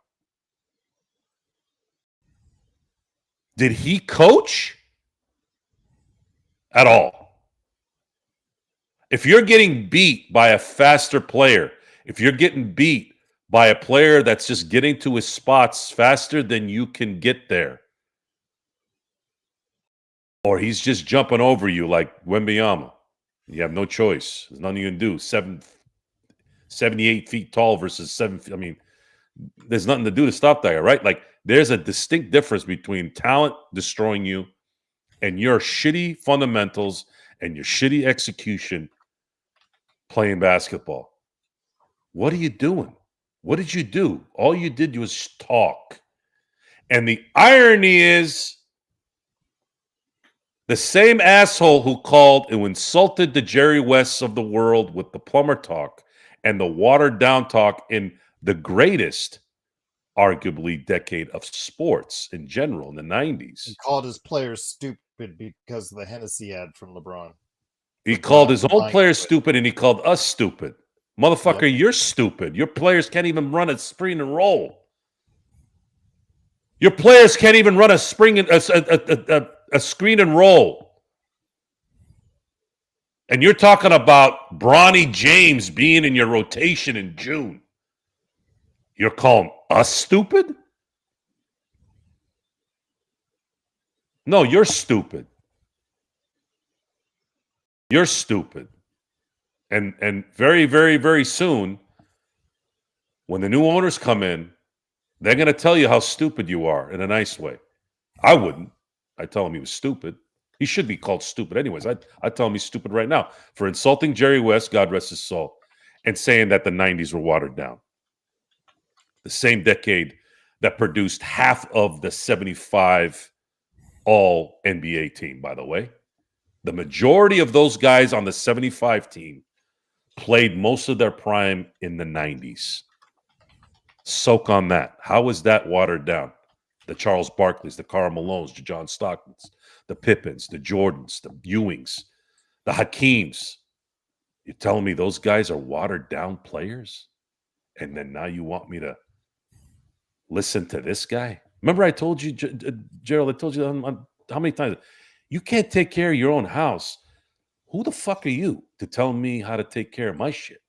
Did he coach at all? If you're getting beat by a faster player, if you're getting beat by a player that's just getting to his spots faster than you can get there, or he's just jumping over you like Wembanyama, you have no choice. There's nothing you can do. 78 feet tall versus 7 feet. I mean, there's nothing to do to stop that guy, right? Like, there's a distinct difference between talent destroying you and your shitty fundamentals and your shitty execution playing basketball. What are you doing? What did you do? All you did was talk. And the irony is, the same asshole who called and insulted the Jerry Wests of the world with the plumber talk and the watered down talk in the greatest, arguably, decade of sports in general in the 90s. He called his players stupid because of the Hennessy ad from LeBron. He called his own players stupid, and he called us stupid. Motherfucker, yep. You're stupid. Your players can't even run a screen and roll. Your players can't even run a screen and roll. And you're talking about Bronny James being in your rotation in June. You're calling us stupid? No, you're stupid. You're stupid. And very, very, very soon, when the new owners come in, they're going to tell you how stupid you are in a nice way. I wouldn't. I'd tell him he was stupid. He should be called stupid anyways. I'd tell him he's stupid right now for insulting Jerry West, God rest his soul, and saying that the 90s were watered down. The same decade that produced half of the 75 all-NBA team, by the way. The majority of those guys on the 75 team played most of their prime in the 90s. Soak on that. How is that watered down? The Charles Barkleys, the Karl Malones, the John Stocktons, the Pippins, the Jordans, the Ewings, the Hakeems. You're telling me those guys are watered down players? And then now you want me to listen to this guy? Remember I told you, Gerald, I told you how many times? You can't take care of your own house. Who the fuck are you to tell me how to take care of my shit?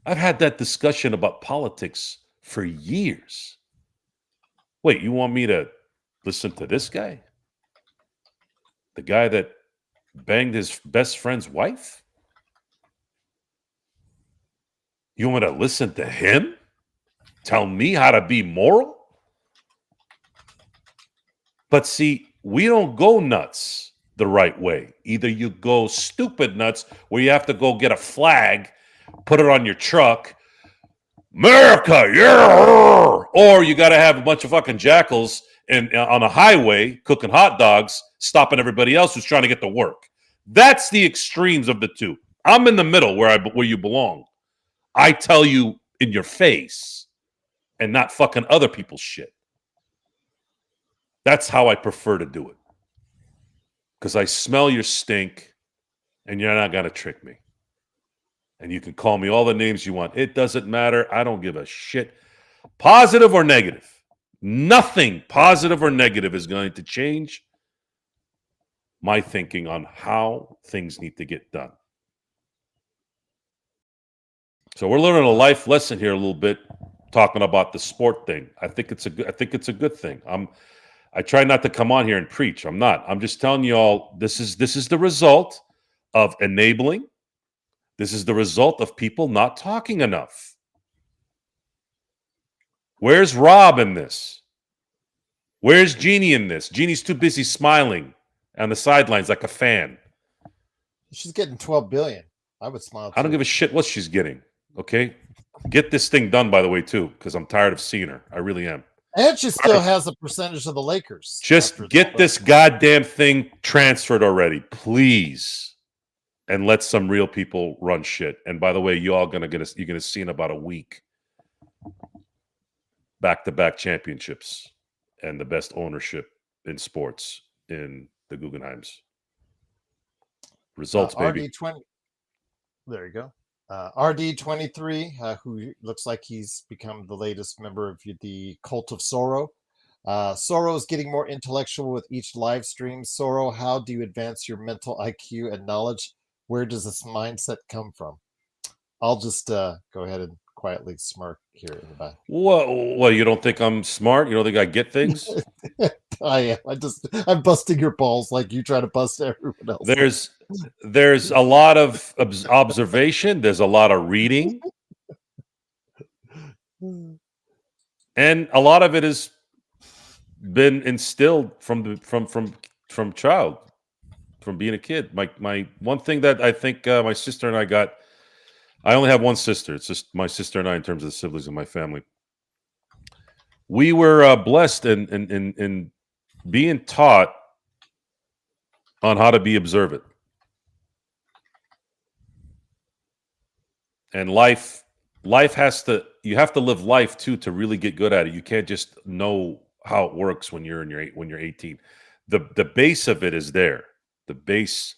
I've had that discussion about politics for years. Wait, you want me to listen to this guy? The guy that banged his best friend's wife? You want me to listen to him? Tell me how to be moral? But see, we don't go nuts the right way. Either you go stupid nuts where you have to go get a flag, put it on your truck, America, yeah! Or you got to have a bunch of fucking jackals on a highway cooking hot dogs, stopping everybody else who's trying to get to work. That's the extremes of the two. I'm in the middle where you belong. I tell you in your face and not fucking other people's shit. That's how I prefer to do it. Because I smell your stink and you're not going to trick me. And you can call me all the names you want. It doesn't matter. I don't give a shit. Positive or negative. Nothing positive or negative is going to change my thinking on how things need to get done. So we're learning a life lesson here a little bit, talking about the sport thing. I think it's a good thing. I try not to come on here and preach. I'm not. I'm just telling you all this is the result of enabling. This is the result of people not talking enough. Where's Rob in this? Where's Jeannie in this? Jeannie's too busy smiling on the sidelines like a fan. She's getting $12 billion. I would smile too. I don't give a shit what she's getting. Okay, get this thing done, by the way, too, because I'm tired of seeing her. I really am. And she still has a percentage of the Lakers. Just get this goddamn thing transferred already, please, and let some real people run shit. And by the way, you're gonna see in about a week back-to-back championships and the best ownership in sports in the Guggenheims. Results, baby. RD20. There you go. RD23, who looks like he's become the latest member of the cult of Sorrow. Sorrow is getting more intellectual with each live stream. Sorrow, how do you advance your mental IQ and knowledge? Where does this mindset come from? I'll just go ahead and quietly smirk here in the back. Well, you don't think I'm smart? You don't think I get things? I am. I'm busting your balls like you try to bust everyone else. There's a lot of observation. There's a lot of reading, and a lot of it has been instilled from child, from being a kid. My one thing that I think my sister and I got. I only have one sister. It's just my sister and I in terms of the siblings in my family. We were blessed in being taught on how to be observant. And life has to, you have to live life too to really get good at it. You can't just know how it works when you're 18. The base of it is there. The base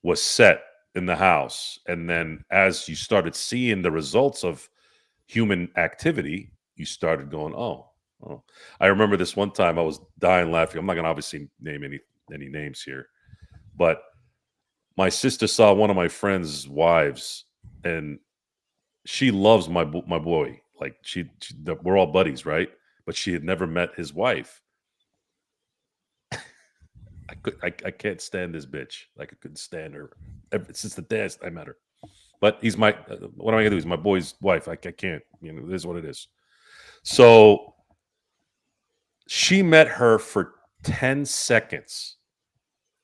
was set in the house, and then as you started seeing the results of human activity, you started going, oh. I remember this one time I was dying laughing. I'm not going to obviously name any names here, but my sister saw one of my friends' wives, and she loves my boy. Like we're all buddies, right? But she had never met his wife. I can't stand this bitch. Like I couldn't stand her since the day I met her. But he's what am I gonna do? He's my boy's wife. I can't. You know, it is what it is. So she met her for 10 seconds,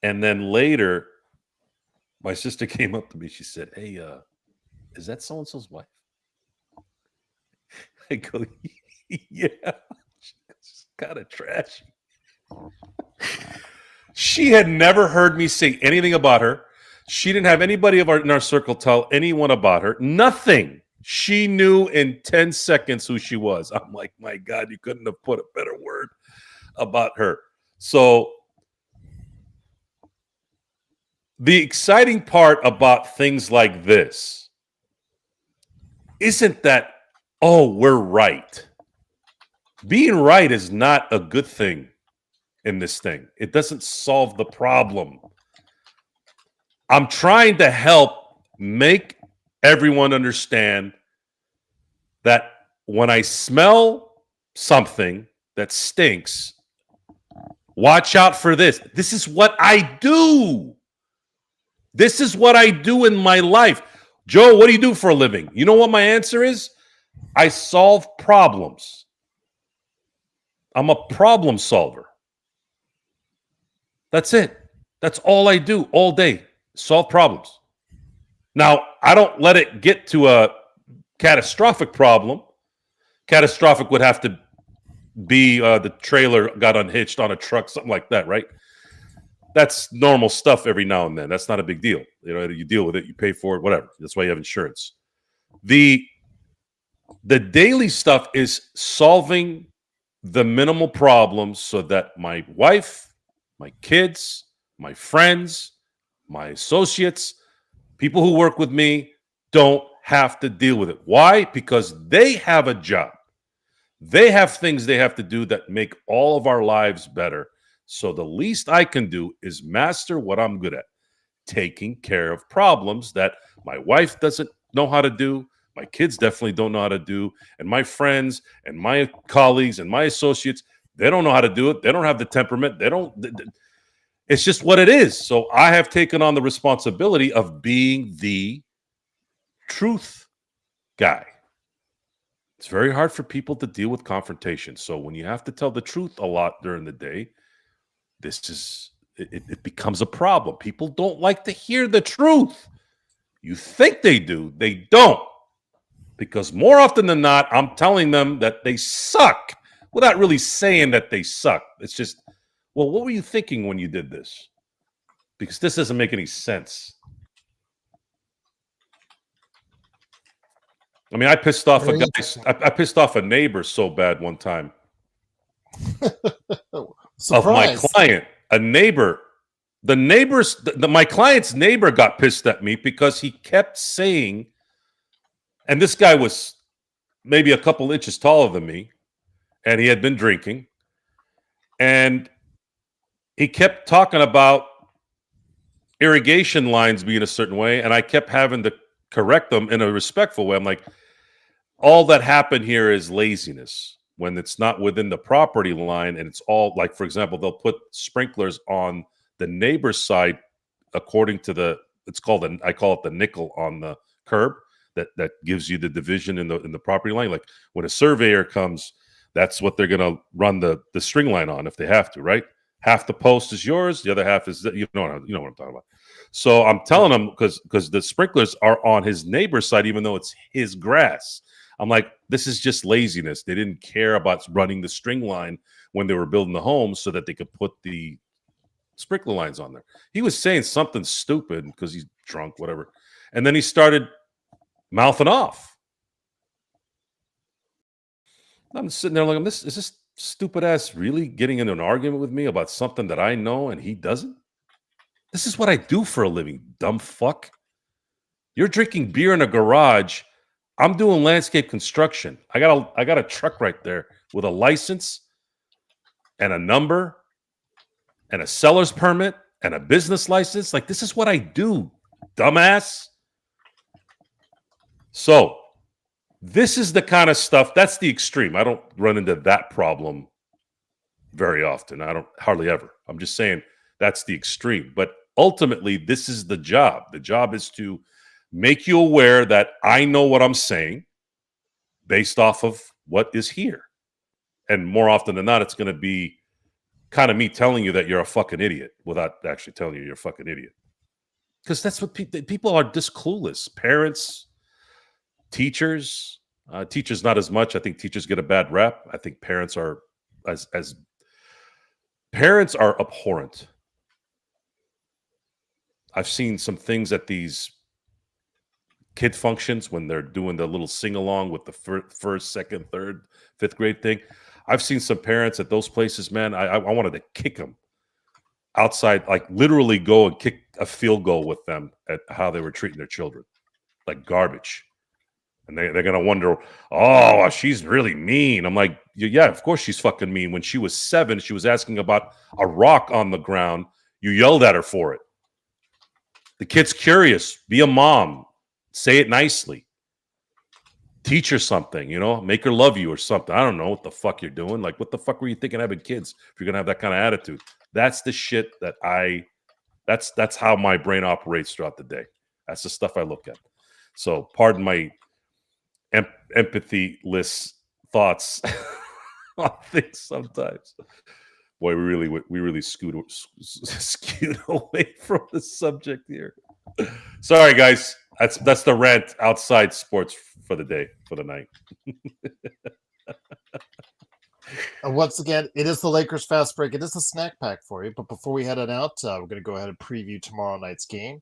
and then later, my sister came up to me. She said, "Hey, is that so and so's wife?" I go, "Yeah." She's kind of trashy. She had never heard me say anything about her. She didn't have anybody in our circle tell anyone about her. Nothing. She knew in 10 seconds who she was. I'm like, my God, you couldn't have put a better word about her. So the exciting part about things like this isn't that, oh, we're right. Being right is not a good thing in this thing. It doesn't solve the problem. I'm trying to help make everyone understand that when I smell something that stinks, watch out for this. This is what I do. This is what I do in my life. Joe, what do you do for a living? You know what my answer is? I solve problems. I'm a problem solver. That's it. That's all I do all day. Solve problems. Now, I don't let it get to a catastrophic problem. Catastrophic would have to be the trailer got unhitched on a truck, something like that, right? That's normal stuff every now and then. That's not a big deal. You know, you deal with it, you pay for it, whatever. That's why you have insurance. The daily stuff is solving the minimal problems so that my wife, my kids, my friends, my associates, people who work with me don't have to deal with it. Why? Because they have a job. They have things they have to do that make all of our lives better. So the least I can do is master what I'm good at, taking care of problems that my wife doesn't know how to do, my kids definitely don't know how to do, and my friends and my colleagues and my associates, they don't know how to do it. They don't have the temperament. It's just what it is. So I have taken on the responsibility of being the truth guy. It's very hard for people to deal with confrontation. So when you have to tell the truth a lot during the day, it becomes a problem. People don't like to hear the truth. You think they do, they don't. Because more often than not, I'm telling them that they suck without really saying that they suck. It's just, well, what were you thinking when you did this? Because this doesn't make any sense. I mean, I pissed off a guy. I pissed off a neighbor so bad one time. Of my client, a neighbor. My client's neighbor got pissed at me because he kept saying, and this guy was maybe a couple inches taller than me, and he had been drinking, and he kept talking about irrigation lines being a certain way, and I kept having to correct them in a respectful way. I'm like, all that happened here is laziness when it's not within the property line, and it's all like, for example, they'll put sprinklers on the neighbor's side according to I call it the nickel on the curb that gives you the division in the property line. Like when a surveyor comes, that's what they're going to run the string line on if they have to, right? Half the post is yours, the other half is you know what I'm talking about. So I'm telling him because the sprinklers are on his neighbor's side, even though it's his grass. I'm like, this is just laziness. They didn't care about running the string line when they were building the home so that they could put the sprinkler lines on there. He was saying something stupid because he's drunk, whatever. And then he started mouthing off. I'm sitting there like, is this stupid ass really getting into an argument with me about something that I know and he doesn't? This is what I do for a living, dumb fuck. You're drinking beer in a garage. I'm doing landscape construction. I got a truck right there with a license and a number and a seller's permit and a business license. Like, this is what I do, dumbass. So this is the kind of stuff, that's the extreme. I don't run into that problem very often. I don't hardly ever. I'm just saying that's the extreme. But ultimately, this is the job. The job is to make you aware that I know what I'm saying based off of what is here. And more often than not, it's going to be kind of me telling you that you're a fucking idiot without actually telling you you're a fucking idiot. Because that's what people are, just clueless. Parents, teachers, teachers not as much. I think teachers get a bad rep. I think parents are parents are abhorrent. I've seen some things at these kid functions when they're doing the little sing-along with the first, second, third, fifth grade thing. I've seen some parents at those places, man, I wanted to kick them outside, like literally go and kick a field goal with them at how they were treating their children, like garbage. And they're going to wonder, oh, she's really mean. I'm like, yeah, of course she's fucking mean. When she was 7, she was asking about a rock on the ground. You yelled at her for it. The kid's curious. Be a mom. Say it nicely. Teach her something, make her love you or something. I don't know what the fuck you're doing. Like, what the fuck were you thinking having kids if you're going to have that kind of attitude? That's the shit that that's how my brain operates throughout the day. That's the stuff I look at. So pardon my empathy-less thoughts on things sometimes. Boy, we really skewed away from the subject here. Sorry, guys. That's the rant outside sports for the day, for the night. And once again, it is the Lakers Fast Break. It is a snack pack for you. But before we head on out, we're going to go ahead and preview tomorrow night's game.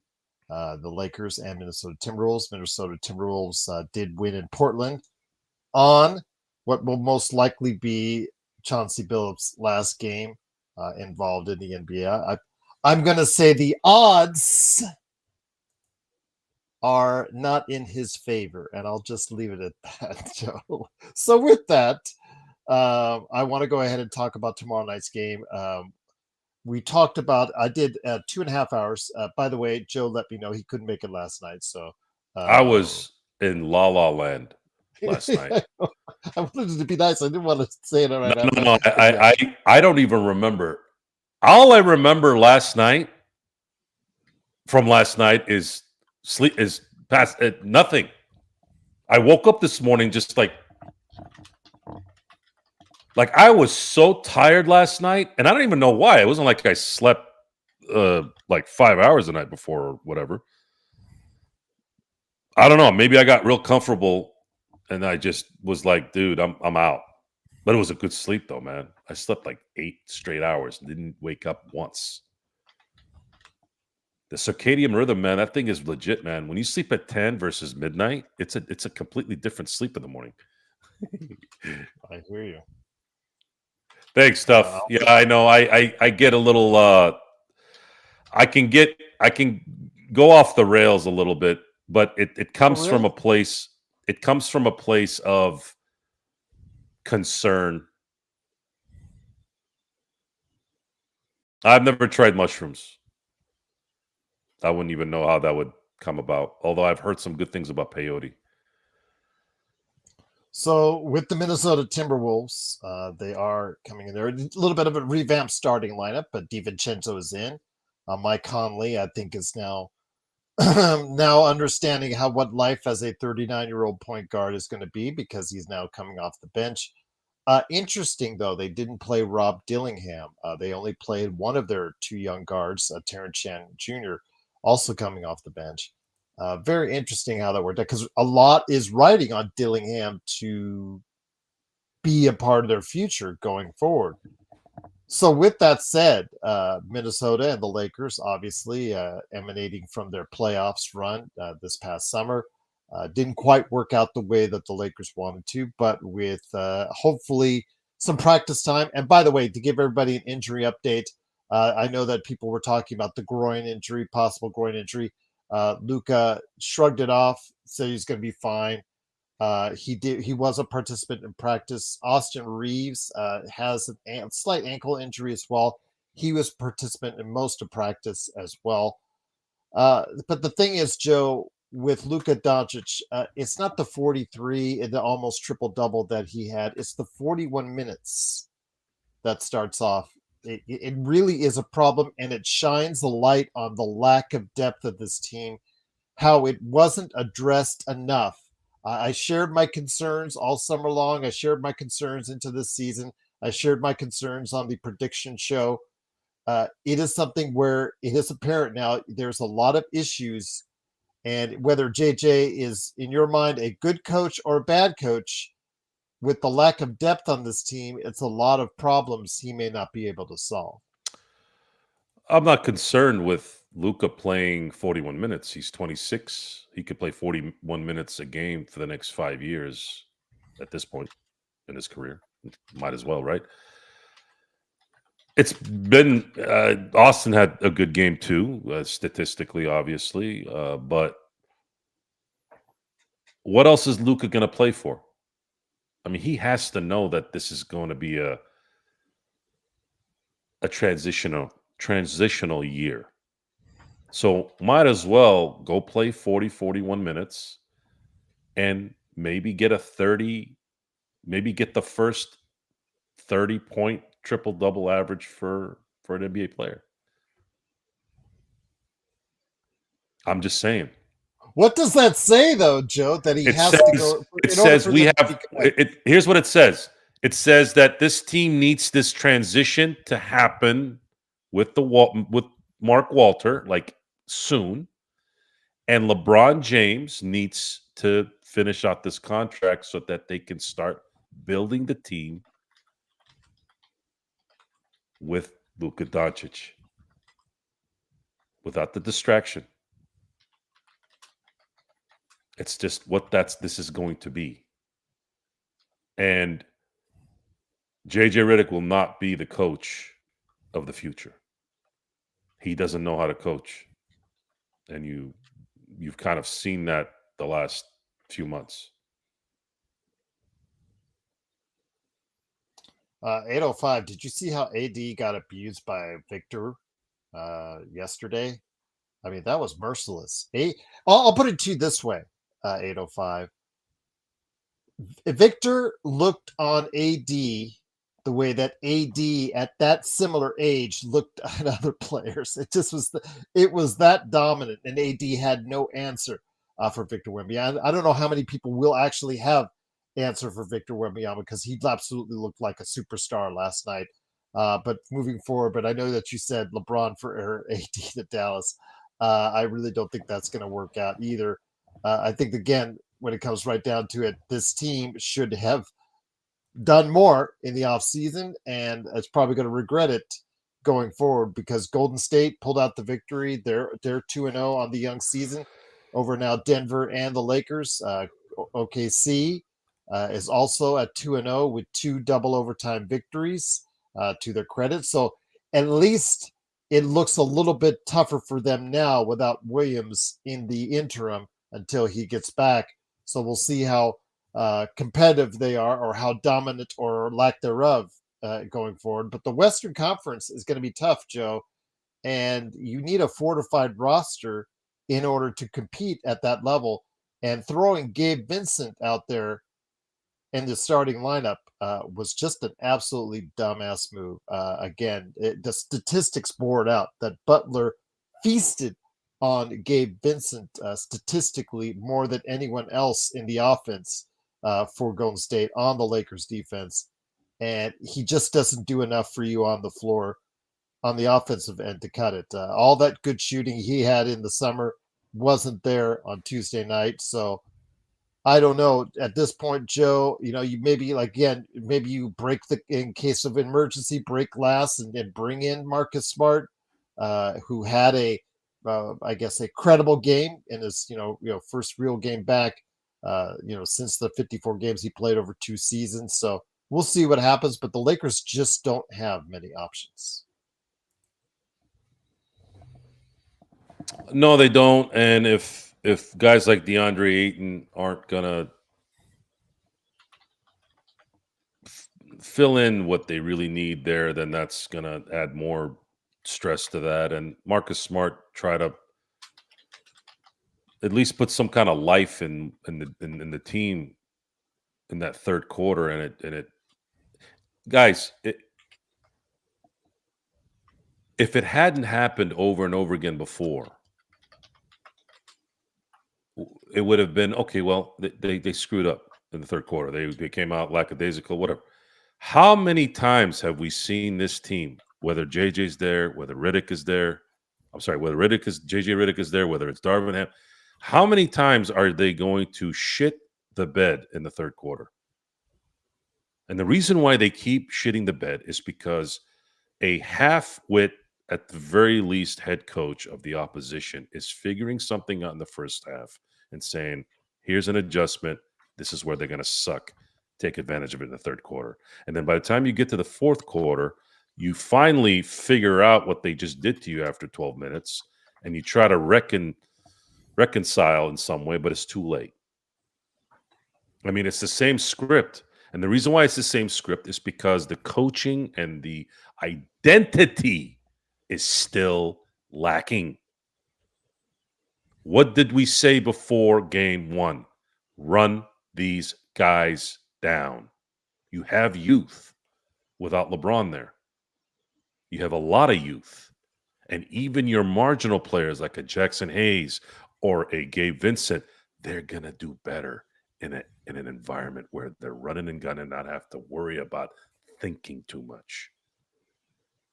The Lakers and Minnesota Timberwolves. Minnesota Timberwolves did win in Portland on what will most likely be Chauncey Billups' last game involved in the NBA. I'm going to say the odds are not in his favor, and I'll just leave it at that, Joe. So with that, I want to go ahead and talk about tomorrow night's game. We talked about, I did 2.5 hours. By the way, Joe let me know he couldn't make it last night. So I was in La La Land last night. I wanted it to be nice. I didn't want to say it right now. No. I don't even remember. All I remember from last night is sleep is past nothing. I woke up this morning just like I was so tired last night, and I don't even know why. It wasn't like I slept like 5 hours the night before or whatever. I don't know. Maybe I got real comfortable and I just was like, dude, I'm out. But it was a good sleep though, man. I slept like 8 straight hours. Didn't wake up once. The circadian rhythm, man, that thing is legit, man. When you sleep at 10 versus midnight, it's a completely different sleep in the morning. I hear you. Thanks, stuff. Yeah, I know. I get a little I can go off the rails a little bit, but it comes from a place of concern. I've never tried mushrooms. I wouldn't even know how that would come about, although I've heard some good things about peyote. So with the Minnesota Timberwolves, they are coming in there. A little bit of a revamped starting lineup, but DiVincenzo is in. Mike Conley, I think, is now now understanding what life as a 39-year-old point guard is going to be because he's now coming off the bench. Interesting, though, they didn't play Rob Dillingham. They only played one of their two young guards, Terrence Shannon Jr., also coming off the bench. Very interesting how that worked out because a lot is riding on Dillingham to be a part of their future going forward. So with that said, Minnesota and the Lakers, obviously emanating from their playoffs run this past summer, didn't quite work out the way that the Lakers wanted to, but with hopefully some practice time. And by the way, to give everybody an injury update, I know that people were talking about the groin injury, possible groin injury. Luka shrugged it off, said he's going to be fine. He was a participant in practice. Austin Reeves has a slight ankle injury as well. He was a participant in most of practice as well. But the thing is, Joe, with Luka Doncic, it's not the 43 and the almost triple double that he had. It's the 41 minutes that starts off. It really is a problem, and it shines the light on the lack of depth of this team, how it wasn't addressed enough. I shared my concerns all summer long. I shared my concerns into this season. I shared my concerns on the prediction show. It is something where it is apparent now there's a lot of issues, and whether JJ is, in your mind, a good coach or a bad coach, with the lack of depth on this team, it's a lot of problems he may not be able to solve. I'm not concerned with Luka playing 41 minutes. He's 26. He could play 41 minutes a game for the next 5 years at this point in his career. Might as well, right? It's been Austin had a good game too, statistically, obviously. But what else is Luka going to play for? I mean, he has to know that this is going to be a transitional year. So might as well go play 40, 41 minutes and maybe get maybe get the first 30-point triple-double average for an NBA player. I'm just saying. What does that say, though, Joe? That he has to go. It says we have. Here's what it says. It says that this team needs this transition to happen with Mark Walter, like soon, and LeBron James needs to finish out this contract so that they can start building the team with Luka Doncic without the distraction. It's just what this is going to be. And JJ Redick will not be the coach of the future. He doesn't know how to coach. And you've kind of seen that the last few months. 805. Did you see how AD got abused by Victor yesterday? I mean, that was merciless. I'll put it to you this way, 805. Victor looked on AD the way that AD at that similar age looked at other players. It just was it was that dominant, and AD had no answer for Victor Wembanyama. I don't know how many people will actually have answer for Victor Wembanyama because he absolutely looked like a superstar last night But moving forward, but I know that you said LeBron for AD to Dallas. I really don't think that's going to work out either. I think, again, when it comes right down to it, this team should have done more in the offseason, and it's probably going to regret it going forward because Golden State pulled out the victory. They're 2-0 on the young season over now Denver and the Lakers. OKC is also at 2-0 with 2 double overtime victories to their credit. So at least it looks a little bit tougher for them now without Williams in the interim until he gets back. So we'll see how competitive they are or how dominant or lack thereof going forward. But the Western Conference is going to be tough, Joe, and you need a fortified roster in order to compete at that level. And throwing Gabe Vincent out there in the starting lineup was just an absolutely dumbass move. Again, the statistics bore it out that Butler feasted on Gabe Vincent statistically more than anyone else in the offense for Golden State on the Lakers defense. And he just doesn't do enough for you on the floor on the offensive end to cut it. All that good shooting he had in the summer wasn't there on Tuesday night. So I don't know at this point, Joe. You maybe maybe you break in case of emergency, break glass and bring in Marcus Smart, who had I guess a credible game in his first real game back, since the 54 games he played over 2 seasons. So we'll see what happens. But the Lakers just don't have many options. No, they don't. And if guys like DeAndre Ayton aren't gonna fill in what they really need there, then that's gonna add more stress to that. And Marcus Smart try to at least put some kind of life in the team in that third quarter. And it guys, if it hadn't happened over and over again before, it would have been okay. Well, they screwed up in the third quarter. They came out lackadaisical, whatever. How many times have we seen this team, whether JJ's there, whether Riddick is there? I'm sorry, whether JJ Riddick is there, whether it's Darvin Ham. How many times are they going to shit the bed in the third quarter? And the reason why they keep shitting the bed is because a half-wit, at the very least, head coach of the opposition is figuring something out in the first half and saying, here's an adjustment. This is where they're going to suck. Take advantage of it in the third quarter. And then by the time you get to the fourth quarter, you finally figure out what they just did to you after 12 minutes, and you try to reconcile in some way, but it's too late. I mean, it's the same script. And the reason why it's the same script is because the coaching and the identity is still lacking. What did we say before game one? Run these guys down. You have youth without LeBron there. You have a lot of youth. And even your marginal players like a Jackson Hayes or a Gabe Vincent, they're going to do better in an environment where they're running and gunning and not have to worry about thinking too much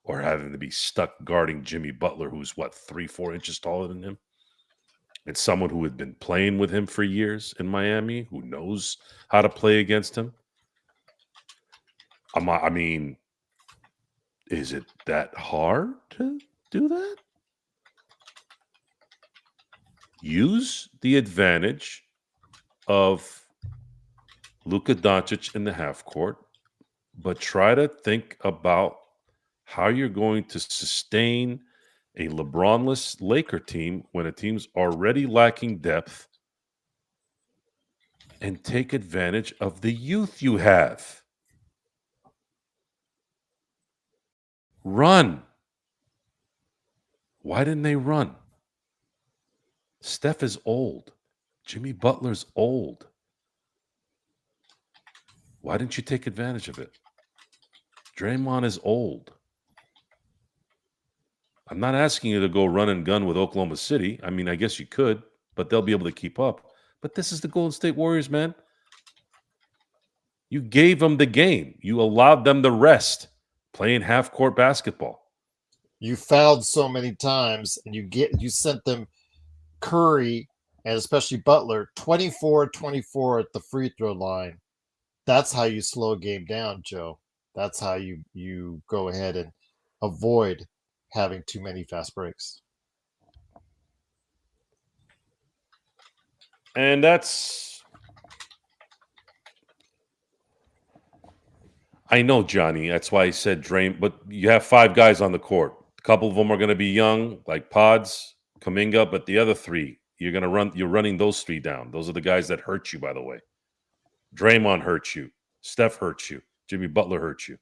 or having to be stuck guarding Jimmy Butler, who's 3-4 inches taller than him. It's someone who had been playing with him for years in Miami, who knows how to play against him. I mean, is it that hard to do that? Use the advantage of Luka Doncic in the half court, but try to think about how you're going to sustain a LeBron-less Laker team when a team's already lacking depth and take advantage of the youth you have. Run. Why didn't they run? Steph is old. Jimmy Butler's old. Why didn't you take advantage of it? Draymond is old. I'm not asking you to go run and gun with Oklahoma City. I mean, I guess you could, but they'll be able to keep up. But this is the Golden State Warriors, man. You gave them the game. You allowed them to rest. playing half-court basketball. You fouled so many times, and you sent them Curry and especially Butler 24-24 at the free throw line. That's how you slow a game down, Joe. That's how you go ahead and avoid having too many fast breaks. And that's, I know, Johnny. That's why I said drain. But you have 5 guys on the court. A couple of them are going to be young, like Pods, Kuminga. But the other 3, you're running those 3 down. Those are the guys that hurt you, by the way. Draymond hurts you. Steph hurts you. Jimmy Butler hurts you.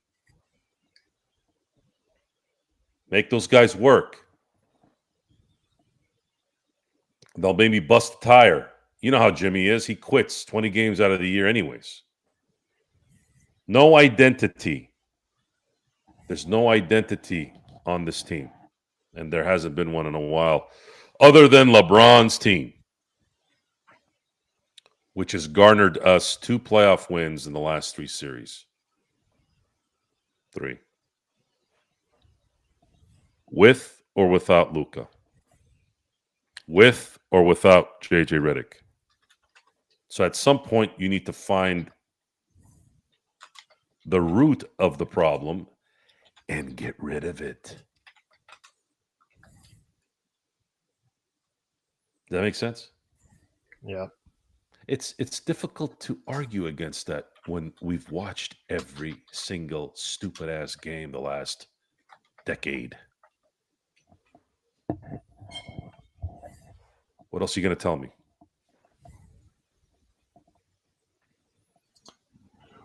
Make those guys work. They'll maybe bust a tire. You know how Jimmy is. He quits 20 games out of the year anyways. No identity. There's no identity on this team. And there hasn't been one in a while. Other than LeBron's team, which has garnered us 2 playoff wins in the last 3 series. 3. With or without Luka. With or without JJ Redick. So at some point, you need to find the root of the problem and get rid of it. Does that make sense? Yeah. It's difficult to argue against that when we've watched every single stupid-ass game the last decade. What else are you going to tell me?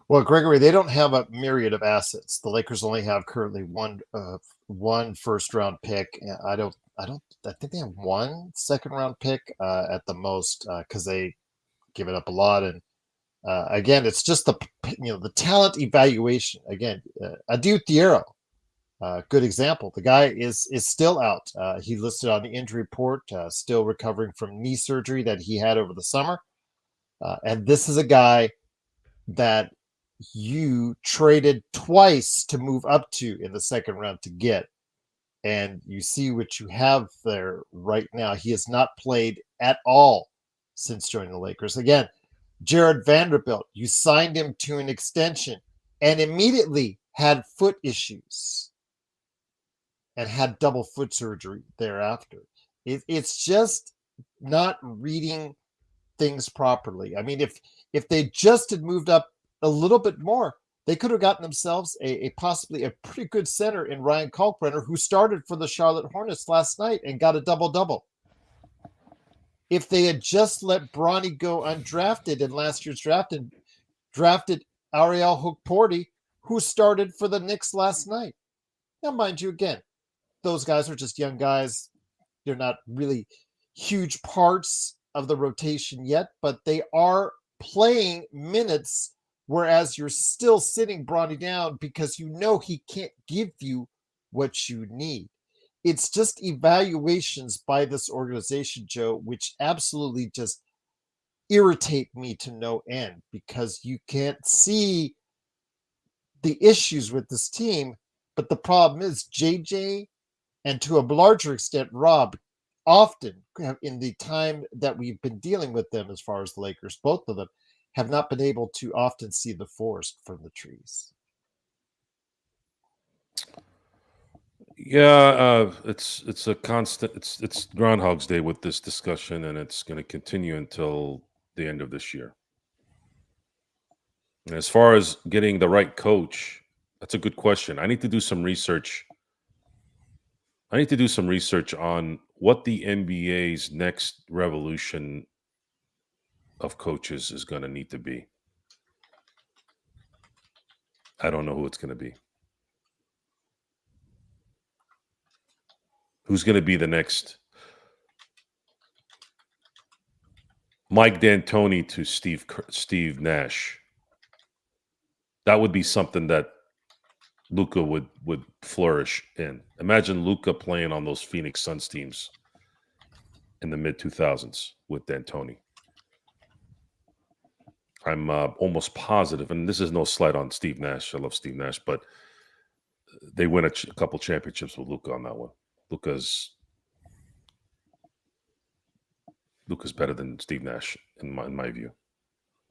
Well, Gregory, they don't have a myriad of assets. The Lakers only have currently one first round pick. I think they have 1 second round pick at the most because they give it up a lot. And again, it's just the talent evaluation. Again, Adieu Thiero, good example. The guy is still out. He listed on the injury report, still recovering from knee surgery that he had over the summer. And this is a guy that you traded twice to move up to in the second round to get. And you see what you have there right now. He has not played at all since joining the Lakers. Again, Jared Vanderbilt, you signed him to an extension and immediately had foot issues and had double foot surgery thereafter. It's just not reading things properly. I mean, if they just had moved up a little bit more, they could have gotten themselves a possibly a pretty good center in Ryan Kalkbrenner, who started for the Charlotte Hornets last night and got a double-double. If they had just let Bronny go undrafted in last year's draft and drafted Ariel Hukporti, who started for the Knicks last night. Now, mind you, again, those guys are just young guys. They're not really huge parts of the rotation yet, but they are playing minutes, whereas you're still sitting Bronny down because you know he can't give you what you need. It's just evaluations by this organization, Joe, which absolutely just irritate me to no end because you can't see the issues with this team. But the problem is JJ, and to a larger extent, Rob, often in the time that we've been dealing with them as far as the Lakers, both of them, have not been able to often see the forest from the trees. Yeah, it's a constant. It's Groundhog's Day with this discussion, and it's going to continue until the end of this year. And as far as getting the right coach, that's a good question. I need to do some research. I need to do some research on what the NBA's next revolution of coaches is going to need to be. I don't know who it's going to be. Who's going to be the next Mike D'Antoni to Steve Nash? That would be something that Luka would flourish in. Imagine Luka playing on those Phoenix Suns teams in the mid-2000s with D'Antoni. I'm almost positive, and this is no slight on Steve Nash. I love Steve Nash, but they win a couple championships with Luka on that one. Luka's better than Steve Nash in my view.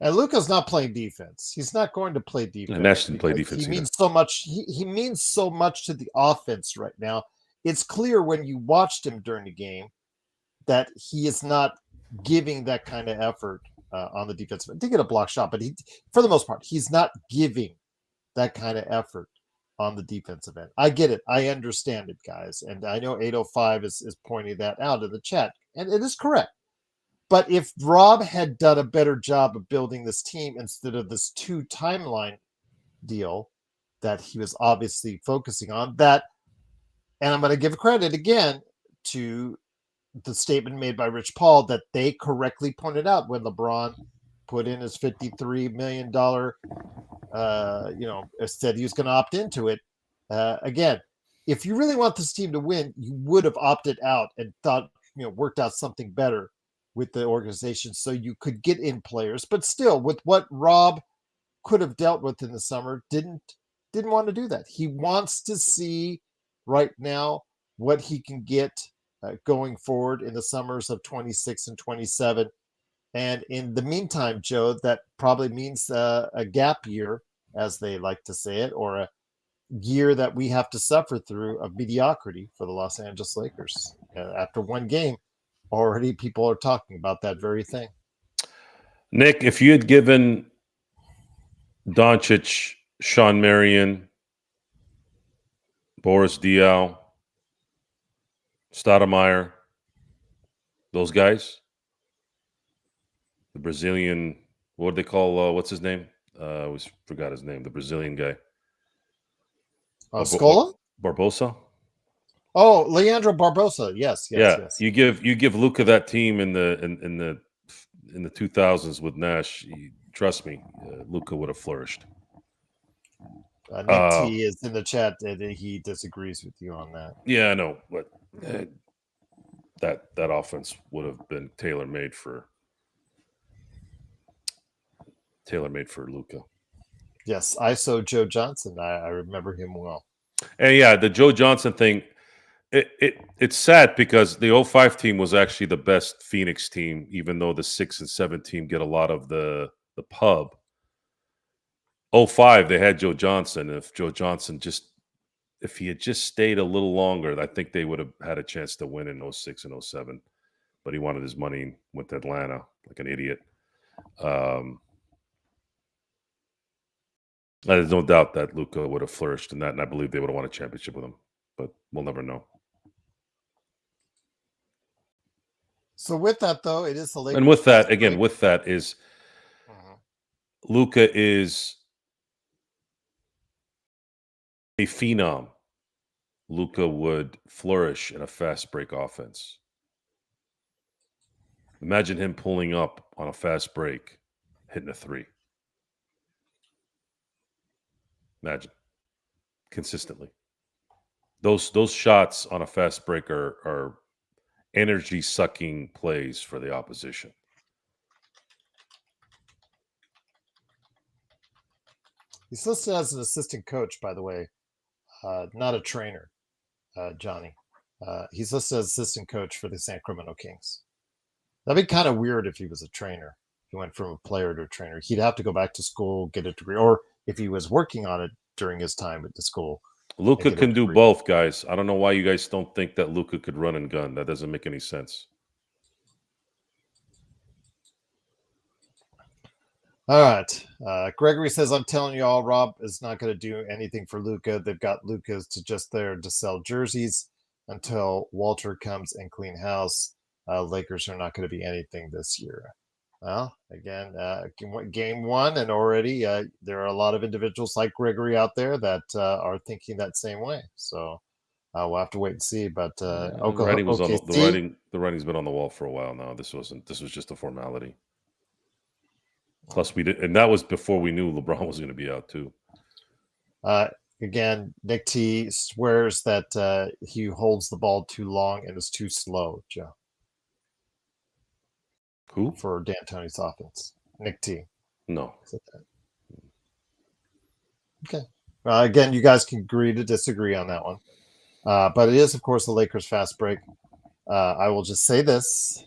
And Luka's not playing defense. He's not going to play defense. And Nash didn't play defense. He means so much. He means so much to the offense right now. It's clear when you watched him during the game that he is not giving that kind of effort on the defensive end. Did get a block shot, but for the most part, he's not giving that kind of effort on the defensive end. I get it. I understand it, guys. And I know 805 is pointing that out in the chat. And it is correct. But if Rob had done a better job of building this team instead of this 2 timeline deal that he was obviously focusing on, that, and I'm going to give credit again to the statement made by Rich Paul that they correctly pointed out when LeBron put in his $53 million, said he was going to opt into it. Again, if you really want this team to win, you would have opted out and thought, worked out something better with the organization so you could get in players. But still, with what Rob could have dealt with in the summer, didn't want to do that. He wants to see right now what he can get going forward in the summers of 26 and 27. And in the meantime, Joe, that probably means a gap year, as they like to say it, or a year that we have to suffer through of mediocrity for the Los Angeles Lakers. After one game, already people are talking about that very thing. Nick, if you had given Doncic, Sean Marion, Boris Diaw, Stoudemire, those guys, the Brazilian, what do they call, what's his name? I always forgot his name, the Brazilian guy. Scola? Barbosa? Oh, Leandro Barbosa. Yes. You give Luka that team in the 2000s with Nash. Trust me, Luka would have flourished. Nick T is in the chat. He disagrees with you on that. Yeah, I know, but that offense would have been tailor made for Luka. Yes, ISO Joe Johnson. I remember him well. And yeah, the Joe Johnson thing. It's sad because the 05 team was actually the best Phoenix team, even though the 6 and 7 team get a lot of the pub. 05, they had Joe Johnson. If he had just stayed a little longer, I think they would have had a chance to win in 06 and 07. But he wanted his money and went to Atlanta like an idiot. There's no doubt that Luka would have flourished in that, and I believe they would have won a championship with him. But we'll never know. So with that, though, it is the Lakers. And with that, again, is Luka is a phenom. Luka would flourish in a fast break offense. Imagine him pulling up on a fast break, hitting a 3. Imagine. Consistently. Those shots on a fast break are energy-sucking plays for the opposition. He's listed as an assistant coach, by the way, not a trainer, Johnny. He's listed as assistant coach for the Sacramento Kings. That'd be kind of weird if he was a trainer. If he went from a player to a trainer. He'd have to go back to school, get a degree, or if he was working on it during his time at the school. Luka can do both, guys. I don't know why you guys don't think that Luka could run and gun. That doesn't make any sense. All right. Gregory says, I'm telling you all, Rob is not going to do anything for Luka. They've got Luka's just there to sell jerseys until Walter comes and clean house. Lakers are not going to be anything this year. Well, again, game 1, and already there are a lot of individuals like Gregory out there that are thinking that same way. So we'll have to wait and see. But the writing's been on the wall for a while now. This was just a formality. Plus, we did, and that was before we knew LeBron was going to be out too. Again, Nick T swears that he holds the ball too long and is too slow, Joe. Who? For D'Antoni's offense. Nick T. No. Okay. Again, you guys can agree to disagree on that one. But it is, of course, the Lakers fast break. I will just say this.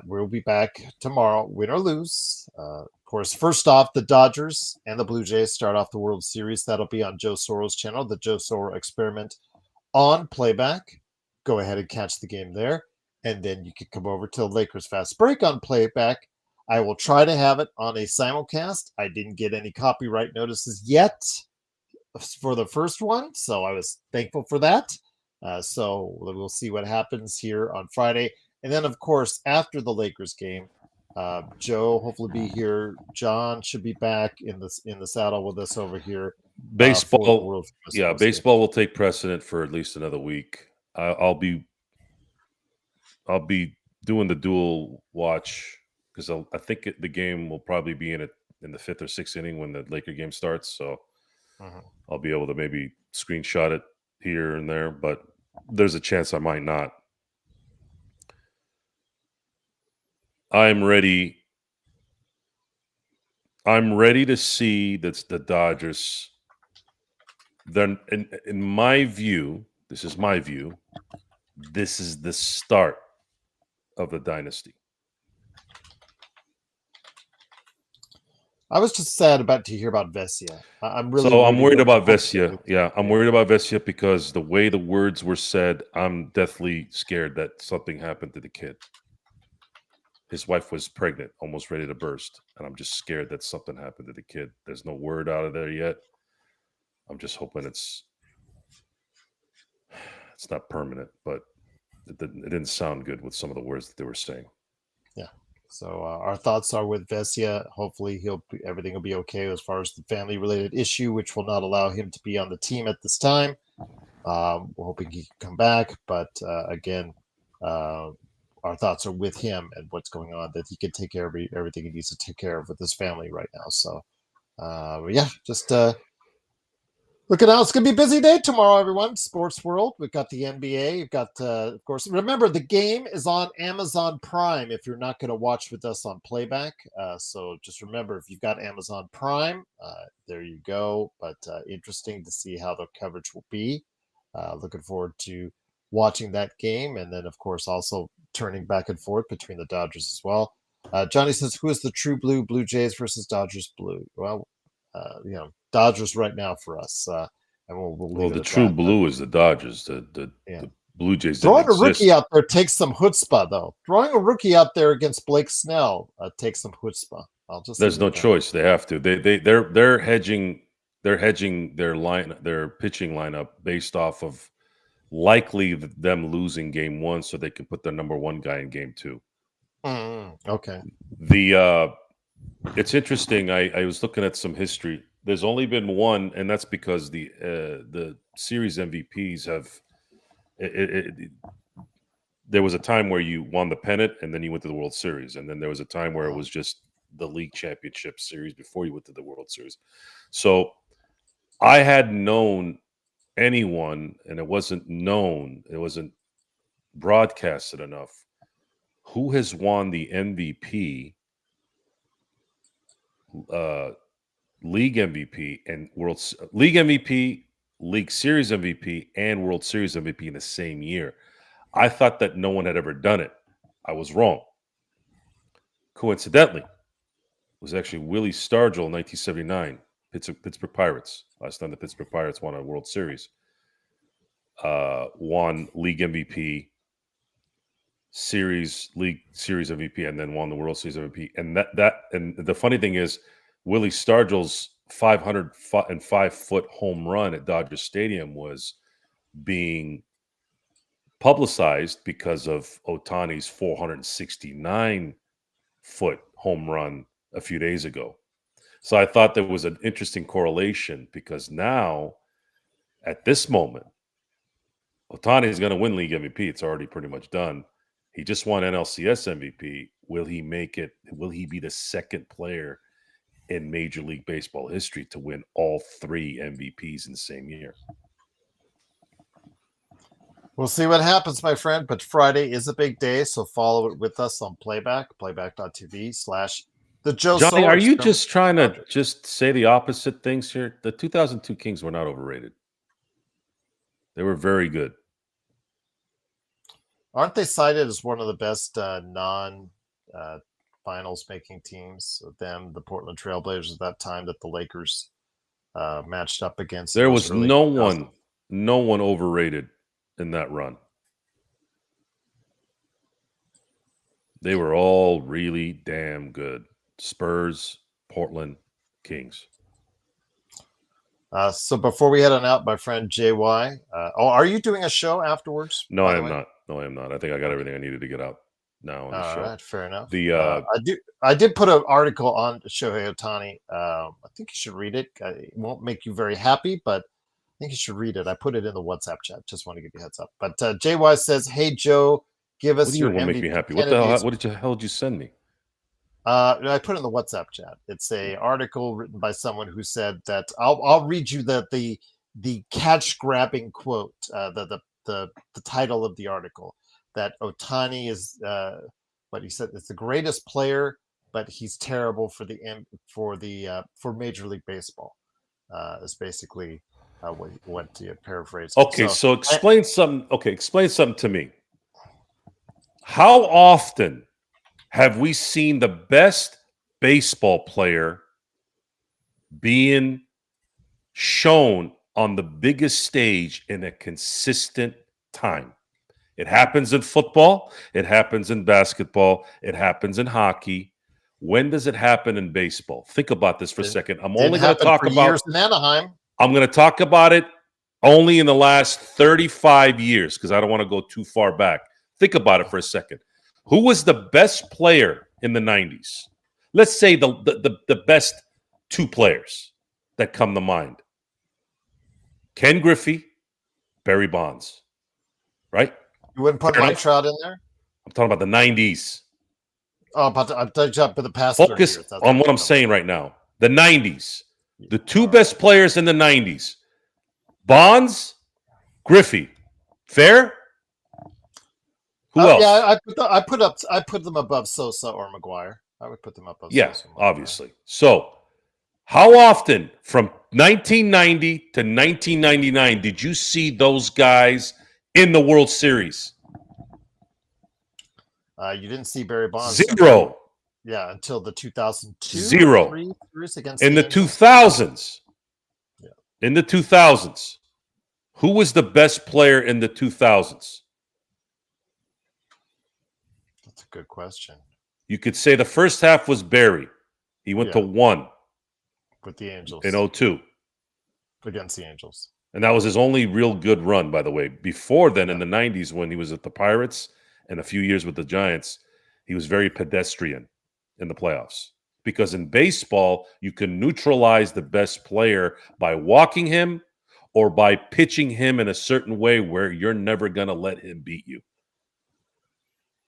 We'll be back tomorrow, win or lose. Of course, first off, the Dodgers and the Blue Jays start off the World Series. That'll be on Joe Soro's channel, the Joe Soro Experiment on playback. Go ahead and catch the game there. And then you can come over to Lakers Fast Break on playback. I will try to have it on a simulcast. I didn't get any copyright notices yet for the first one, so I was thankful for that. So we'll see what happens here on Friday. And then, of course, after the Lakers game, Joe hopefully be here. John should be back in the saddle with us over here. Baseball, baseball will take precedent for at least another week. I'll be doing the dual watch because I think the game will probably be in the 5th or 6th inning when the Laker game starts. So I'll be able to maybe screenshot it here and there, but there's a chance I might not. I'm ready to see that's the Dodgers. Then, in my view, this is my view, this is the start of the dynasty. I was just sad to hear about Vesia. I'm worried about Vesia. Yeah, I'm worried about Vesia because the way the words were said, I'm deathly scared that something happened to the kid. His wife was pregnant, almost ready to burst, and I'm just scared that something happened to the kid. There's no word out of there yet. I'm just hoping it's not permanent, but it didn't sound good with some of the words that they were saying. Yeah. So our thoughts are with Vesia. Hopefully everything will be okay as far as the family-related issue, which will not allow him to be on the team at this time. We're hoping he can come back, but again, our thoughts are with him and what's going on, that he can take care of everything he needs to take care of with his family right now. So, just looking out. It's going to be a busy day tomorrow, everyone. Sports world. We've got the NBA. You've got, of course, remember the game is on Amazon Prime if you're not going to watch with us on playback. So just remember, if you've got Amazon Prime, there you go. But interesting to see how the coverage will be. Looking forward to watching that game. And then, of course, also turning back and forth between the Dodgers as well. Johnny says, who is the true blue? Blue Jays versus Dodgers blue? Well, Dodgers right now for us. And we'll leave the true blue is the Dodgers. The Blue Jays. Throwing a rookie out there takes some chutzpah, though. Throwing a rookie out there against Blake Snell takes some chutzpah. There's no choice. They have to. They're hedging. They're hedging their pitching lineup based off of likely them losing game 1, so they can put their number 1 guy in game 2. Okay. It's interesting. I was looking at some history. There's only been one, and that's because the series MVPs have. There was a time where you won the pennant, and then you went to the World Series, and then there was a time where it was just the league championship series before you went to the World Series. So I had known anyone, and it wasn't known, it wasn't broadcasted enough, who has won the MVP, league MVP, and league MVP, league series MVP, and World Series MVP in the same year. I thought that no one had ever done it. I was wrong. Coincidentally, it was actually Willie Stargell in 1979, Pittsburgh Pirates. Last time the Pittsburgh Pirates won a World Series. Won league MVP, league series MVP, and then won the World Series MVP. And and the funny thing is, Willie Stargell's 505-foot home run at Dodger Stadium was being publicized because of Ohtani's 469-foot home run a few days ago. So I thought there was an interesting correlation, because now, at this moment, Ohtani is going to win league MVP. It's already pretty much done. He just won NLCS MVP. Will he make it? Will he be the second player in Major League Baseball history to win all 3 MVPs in the same year? We'll see what happens, my friend. But Friday is a big day, so follow it with us on playback, playback.tv/the The Joe Johnny, are Solars you from just trying to Dodgers. just say the opposite things here? The 2002 Kings were not overrated. They were very good. Aren't they cited as one of the best non finals making teams? Them, the Portland Trailblazers at that time that the Lakers matched up against. There Those was early no 2000s. one overrated in that run. They were all really damn good. Spurs, Portland, Kings. So before we head on out, my friend JY, are you doing a show afterwards? No, by I the am way? not. No, I am not. I think I got everything I needed to get out now on the All show. right, fair enough. The I did put an article on Shohei Ohtani. I think you should read it. It won't make you very happy, but I think you should read it. I put it in the WhatsApp chat. Just want to give you a heads up. But JY says, "Hey Joe, give what us do you your mean won't make me MVP happy? What the hell? candidates." What did you send me? I put it in the WhatsApp chat. It's a article written by someone who said that I'll read you the catch grabbing quote, the title of the article, that Otani is what he said. It's the greatest player, but he's terrible for for Major League Baseball. Is basically what to paraphrase. Okay, so explain something. Okay, explain something to me. How often have we seen the best baseball player being shown on the biggest stage in a consistent time? It happens in football. It happens in basketball. It happens in hockey. When does it happen in baseball? Think about this for a second. I'm only going to talk about years in Anaheim. I'm going to talk about it only in the last 35 years because I don't want to go too far back. Think about it for a second. Who was the best player in the 90s? Let's say the best two players that come to mind. Ken Griffey, Barry Bonds, right? You wouldn't put Mike Trout in there? I'm talking about the 90s. Oh, I'm talking about the past. Focus 30 years. on what I'm saying right now. The 90s. The two best players in the 90s. Bonds, Griffey. Fair? Who else? Yeah, I put them above Sosa or McGuire. I would put them above Sosa. Yeah, obviously. So, how often from 1990 to 1999 did you see those guys in the World Series? You didn't see Barry Bonds. Zero. Until the 2002. Zero. Against in the 2000s. Yeah. In the 2000s. Who was the best player in the 2000s? That's a good question. You could say the first half was Barry. He went to 1 with the Angels in 2002 against the Angels. And that was his only real good run, by the way. Before then, in the 90s, when he was at the Pirates and a few years with the Giants, he was very pedestrian in the playoffs. Because in baseball, you can neutralize the best player by walking him or by pitching him in a certain way where you're never going to let him beat you.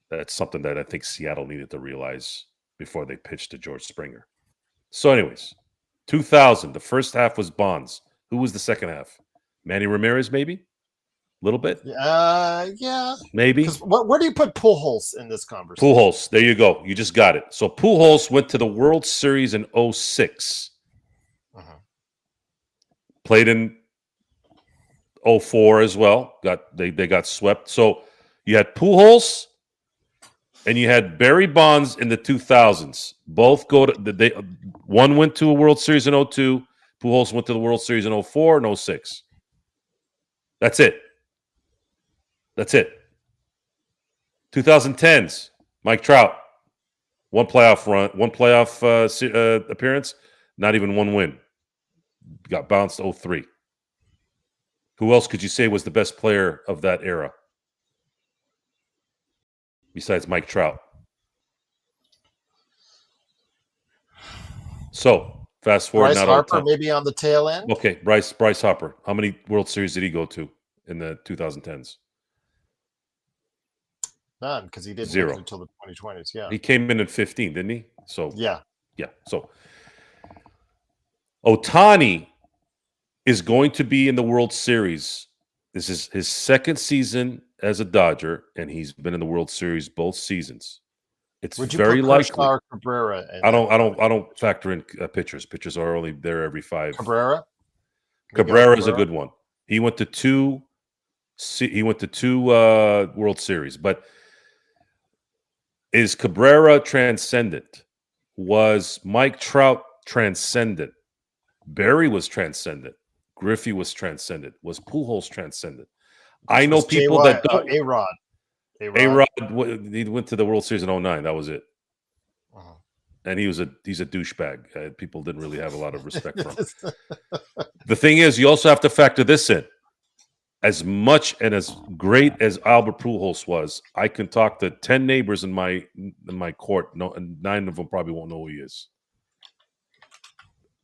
That's something that I think Seattle needed to realize before they pitched to George Springer. So anyways, 2000, the first half was Bonds. Who was the second half? Manny Ramirez, maybe? A little bit? Yeah. Maybe. Where do you put Pujols in this conversation? Pujols. There you go. You just got it. So Pujols went to the World Series in 2006. Played in 2004 as well. They got swept. So you had Pujols and you had Barry Bonds in the 2000s. Both one went to a World Series in 2002. Pujols went to the World Series in 2004 and 2006. That's it. 2010s, Mike Trout. One playoff appearance, not even one win. Got bounced 2003. Who else could you say was the best player of that era? Besides Mike Trout. So, fast forward. Bryce Harper maybe on the tail end? Okay, Bryce Harper. How many World Series did he go to in the 2010s? None, because he didn't Zero make it until the 2020s. Yeah. He came in 15, didn't he? So yeah. So Ohtani is going to be in the World Series. This is his second season as a Dodger, and he's been in the World Series both seasons. It's Would you very put Kershaw likely. or Cabrera? I don't factor in pitchers. Pitchers are only there every 5. Cabrera. Cabrera is a good one. He went to 2. He went to 2 World Series, but is Cabrera transcendent? Was Mike Trout transcendent? Barry was transcendent. Griffey was transcendent. Was Pujols transcendent? I know people that don't. A-Rod. A-Rod, he went to the World Series in 09. That was it. And he's a douchebag. People didn't really have a lot of respect for him. The thing is, you also have to factor this in. As much and as great as Albert Pujols was, I can talk to 10 neighbors in my court. No, and 9 of them probably won't know who he is.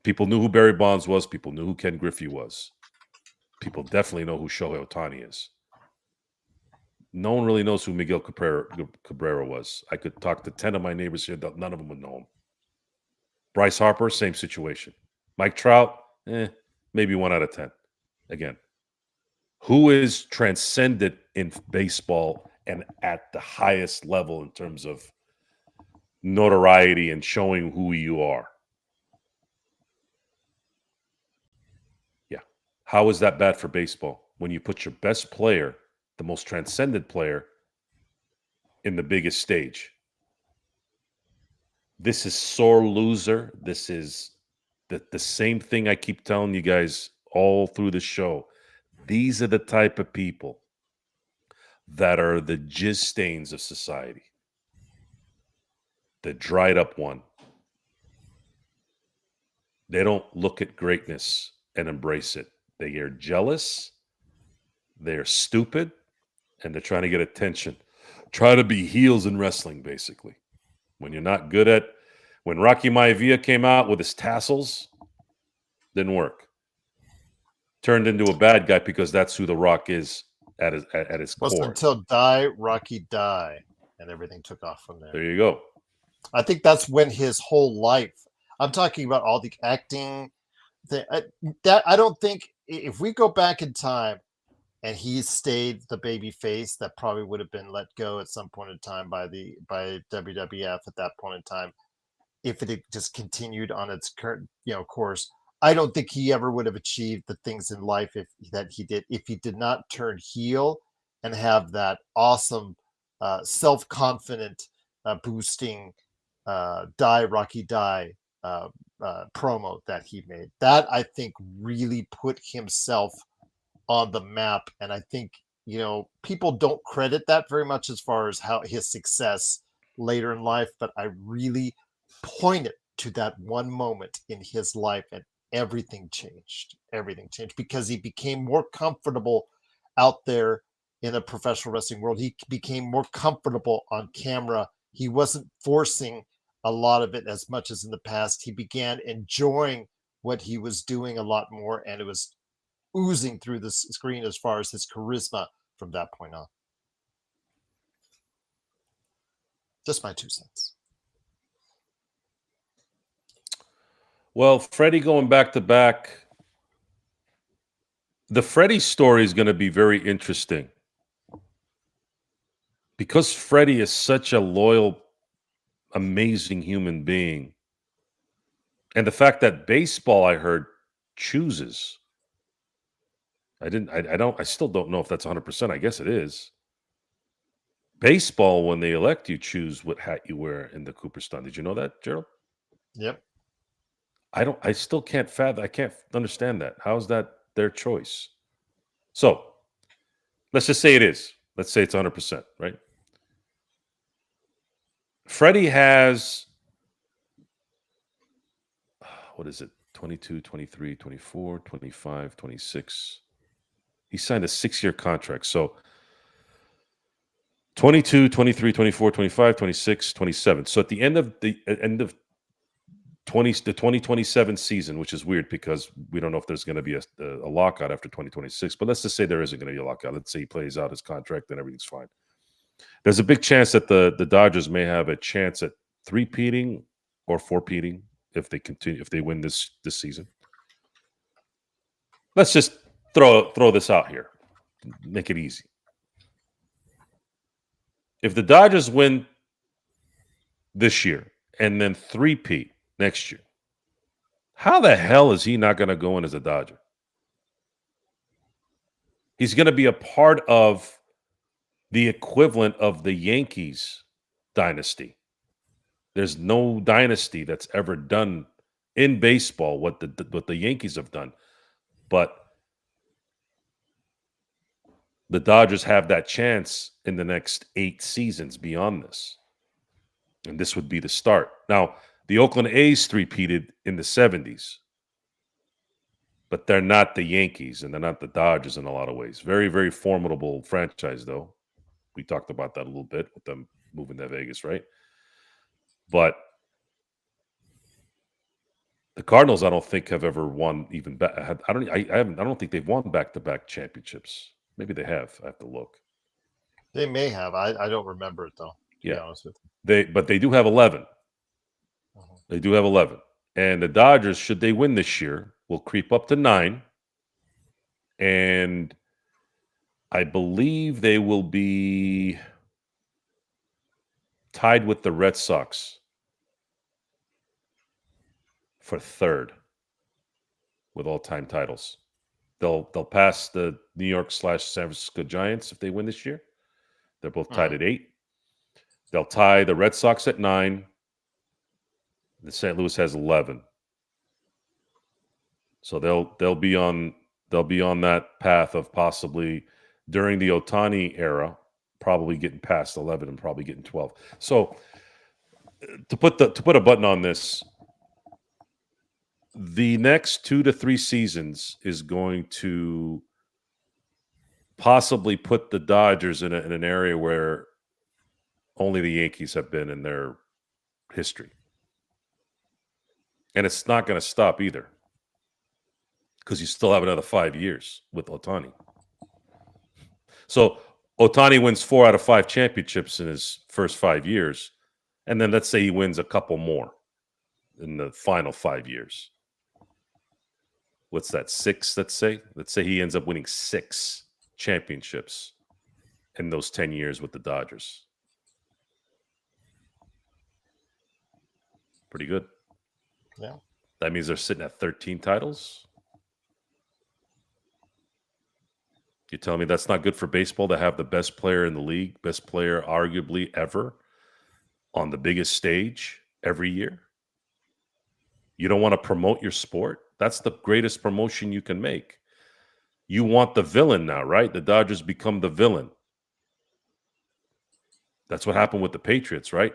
People knew who Barry Bonds was. People knew who Ken Griffey was. People definitely know who Shohei Ohtani is. No one really knows who Miguel Cabrera was. I could talk to 10 of my neighbors here. None of them would know him. Bryce Harper, same situation. Mike Trout, maybe 1 out of 10. Again, who is transcendent in baseball and at the highest level in terms of notoriety and showing who you are? Yeah. How is that bad for baseball when you put your best player, the most transcendent player, in the biggest stage? This is sore loser. This is the same thing I keep telling you guys all through the show. These are the type of people that are the jizz stains of society. The dried up one. They don't look at greatness and embrace it. They are jealous. They're stupid. And they're trying to get attention. Try to be heels in wrestling, basically. When you're not good at... When Rocky Maivia came out with his tassels, didn't work. Turned into a bad guy because that's who The Rock is at his core. Wasn't until Rocky die, and everything took off from there. There you go. I think that's when his whole life... I'm talking about all the acting. I don't think... If we go back in time, and he stayed the baby face, that probably would have been let go at some point in time by WWF at that point in time. If it had just continued on its current, course, I don't think he ever would have achieved the things in life if he did not turn heel and have that awesome, self-confident, boosting, Rocky Die promo that he made. That, I think, really put himself on the map. And I think, people don't credit that very much as far as how his success later in life, but I really pointed to that one moment in his life, and everything changed because he became more comfortable out there in the professional wrestling world. He became more comfortable on camera. He wasn't forcing a lot of it as much as in the past. He began enjoying what he was doing a lot more, and it was oozing through the screen as far as his charisma from that point on. Just my 2 cents. Well, Freddie going back to back. The Freddie story is going to be very interesting because Freddie is such a loyal, amazing human being. And the fact that baseball, I heard, chooses. I still don't know if that's 100%. I guess it is. Baseball, when they elect you, choose what hat you wear in the Cooperstown. Did you know that, Gerald? Yep. I still can't fathom. I can't understand that. How is that their choice? So let's just say it is. Let's say it's 100%, right? Freddie has, what is it? 22, 23, 24, 25, 26. He signed a 6-year contract. So 22, 23, 24, 25, 26, 27. So at the end of the 2027 season, which is weird because we don't know if there's going to be a lockout after 2026, but let's just say there isn't going to be a lockout. Let's say he plays out his contract and everything's fine. There's a big chance that the Dodgers may have a chance at 3-peating or 4-peating if they win this season. Let's just throw this out here. Make it easy. If the Dodgers win this year and then 3-peat next year, how the hell is he not going to go in as a Dodger? He's going to be a part of the equivalent of the Yankees dynasty. There's no dynasty that's ever done in baseball what the Yankees have done. But the Dodgers have that chance in the next 8 seasons beyond this. And this would be the start. Now, the Oakland A's three-peated in the 70s. But they're not the Yankees and they're not the Dodgers in a lot of ways. Very, very formidable franchise, though. We talked about that a little bit with them moving to Vegas, right? But the Cardinals, I don't think have ever won even. I don't think they've won back-to-back championships. Maybe they have. I have to look. They may have. I don't remember it though. To be honest with you, but they do have 11. They do have 11, and the Dodgers, should they win this year, will creep up to 9, and I believe they will be tied with the Red Sox for 3rd with all-time titles. They'll pass the New York/San Francisco Giants if they win this year. They're both tied at 8. They'll tie the Red Sox at 9. The St. Louis has 11. So they'll be on that path of possibly during the Ohtani era, probably getting past 11 and probably getting 12. So to put a button on this, the next 2 to 3 seasons is going to possibly put the Dodgers in an area where only the Yankees have been in their history. And it's not going to stop either, because you still have another 5 years with Ohtani. So Ohtani wins 4 out of 5 championships in his first 5 years. And then let's say he wins a couple more in the final 5 years. What's that, 6, let's say? Let's say he ends up winning 6 championships in those 10 years with the Dodgers. Pretty good. Yeah. That means they're sitting at 13 titles. You tell me that's not good for baseball to have the best player in the league, best player arguably ever on the biggest stage every year? You don't want to promote your sport? That's the greatest promotion you can make. You want the villain now, right? The Dodgers become the villain. That's what happened with the Patriots, right?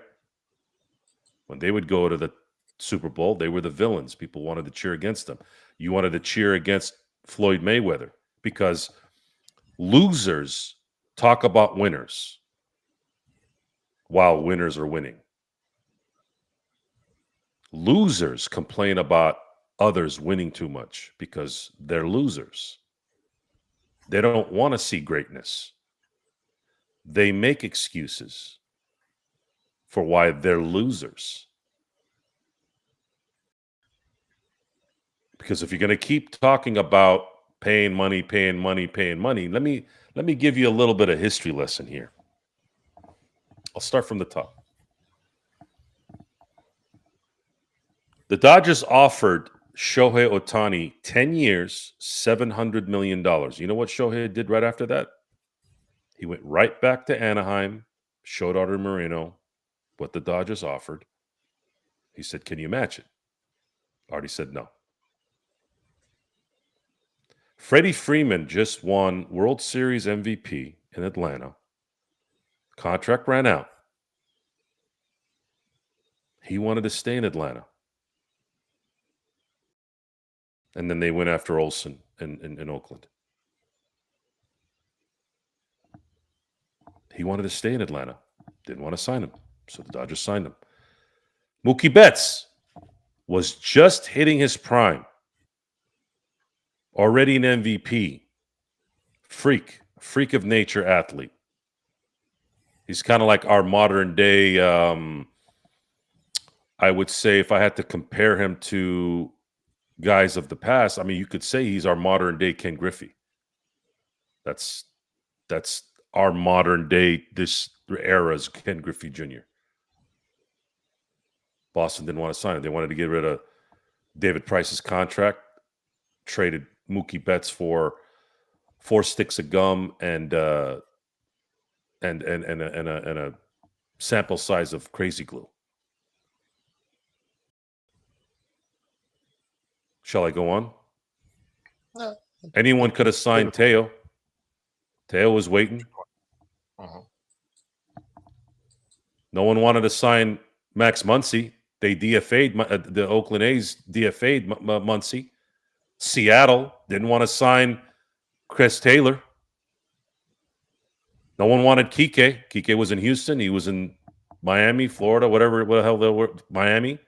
When they would go to the Super Bowl, they were the villains. People wanted to cheer against them. You wanted to cheer against Floyd Mayweather because losers talk about winners while winners are winning. Losers complain about others winning too much because they're losers. They don't want to see greatness. They make excuses for why they're losers. Because if you're going to keep talking about paying money, let me give you a little bit of history lesson here. I'll start from the top. The Dodgers offered Shohei Ohtani 10 years, $700 million. You know what Shohei did right after that? He went right back to Anaheim, showed Artie Moreno what the Dodgers offered. He said, "Can you match it?" Artie said no. Freddie Freeman just won World Series MVP in Atlanta. Contract ran out. He wanted to stay in Atlanta. And then they went after Olsen in Oakland. He wanted to stay in Atlanta. Didn't want to sign him. So the Dodgers signed him. Mookie Betts was just hitting his prime. Already an MVP. Freak of nature athlete. He's kind of like our modern day, I would say, if I had to compare him to guys of the past, I mean, you could say he's our modern day Ken Griffey. That's our modern day, this era's Ken Griffey Jr. Boston didn't want to sign him. They wanted to get rid of David Price's contract, traded Mookie Betts for 4 sticks of gum and a sample size of crazy glue. Shall I go on? No. Anyone could have signed Teo. Teo was waiting. Uh-huh. No one wanted to sign Max Muncy. They DFA'd the Oakland A's. DFA'd Muncy. Seattle didn't want to sign Chris Taylor. No one wanted Kike. Kike was in Houston. He was in Miami, Florida, whatever the hell they were. Miami.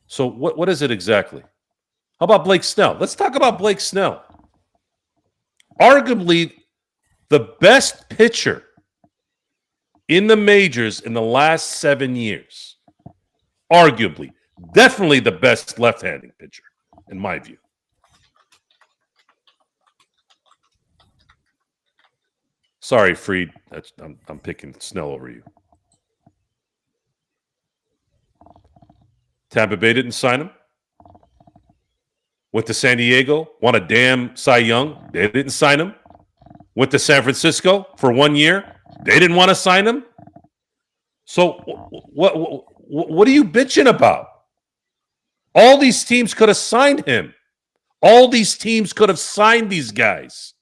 So what is it exactly? How about Blake Snell? Let's talk about Blake Snell. Arguably the best pitcher in the majors in the last 7 years. Arguably. Definitely the best left-handed pitcher, in my view. Sorry, Freed. I'm picking Snell over you. Tampa Bay didn't sign him. Went to San Diego, won a damn Cy Young. They didn't sign him. Went to San Francisco for 1 year. They didn't want to sign him. So what are you bitching about? All these teams could have signed him. All these teams could have signed these guys,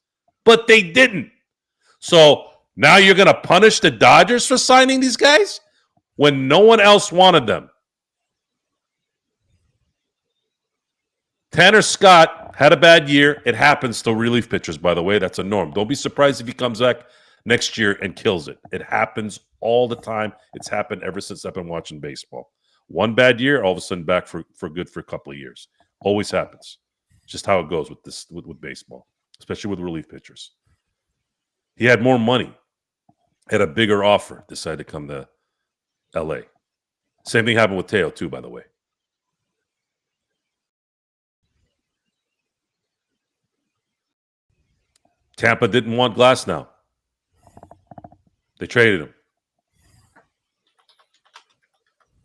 but they didn't. So now you're going to punish the Dodgers for signing these guys when no one else wanted them. Tanner Scott had a bad year. It happens to relief pitchers, by the way. That's a norm. Don't be surprised if he comes back next year and kills it. It happens all the time. It's happened ever since I've been watching baseball. One bad year, all of a sudden back for good for a couple of years. Always happens. Just how it goes with baseball, especially with relief pitchers. He had more money, had a bigger offer, decided to come to L.A. Same thing happened with Teo, too, by the way. Tampa didn't want Glasnow. They traded him.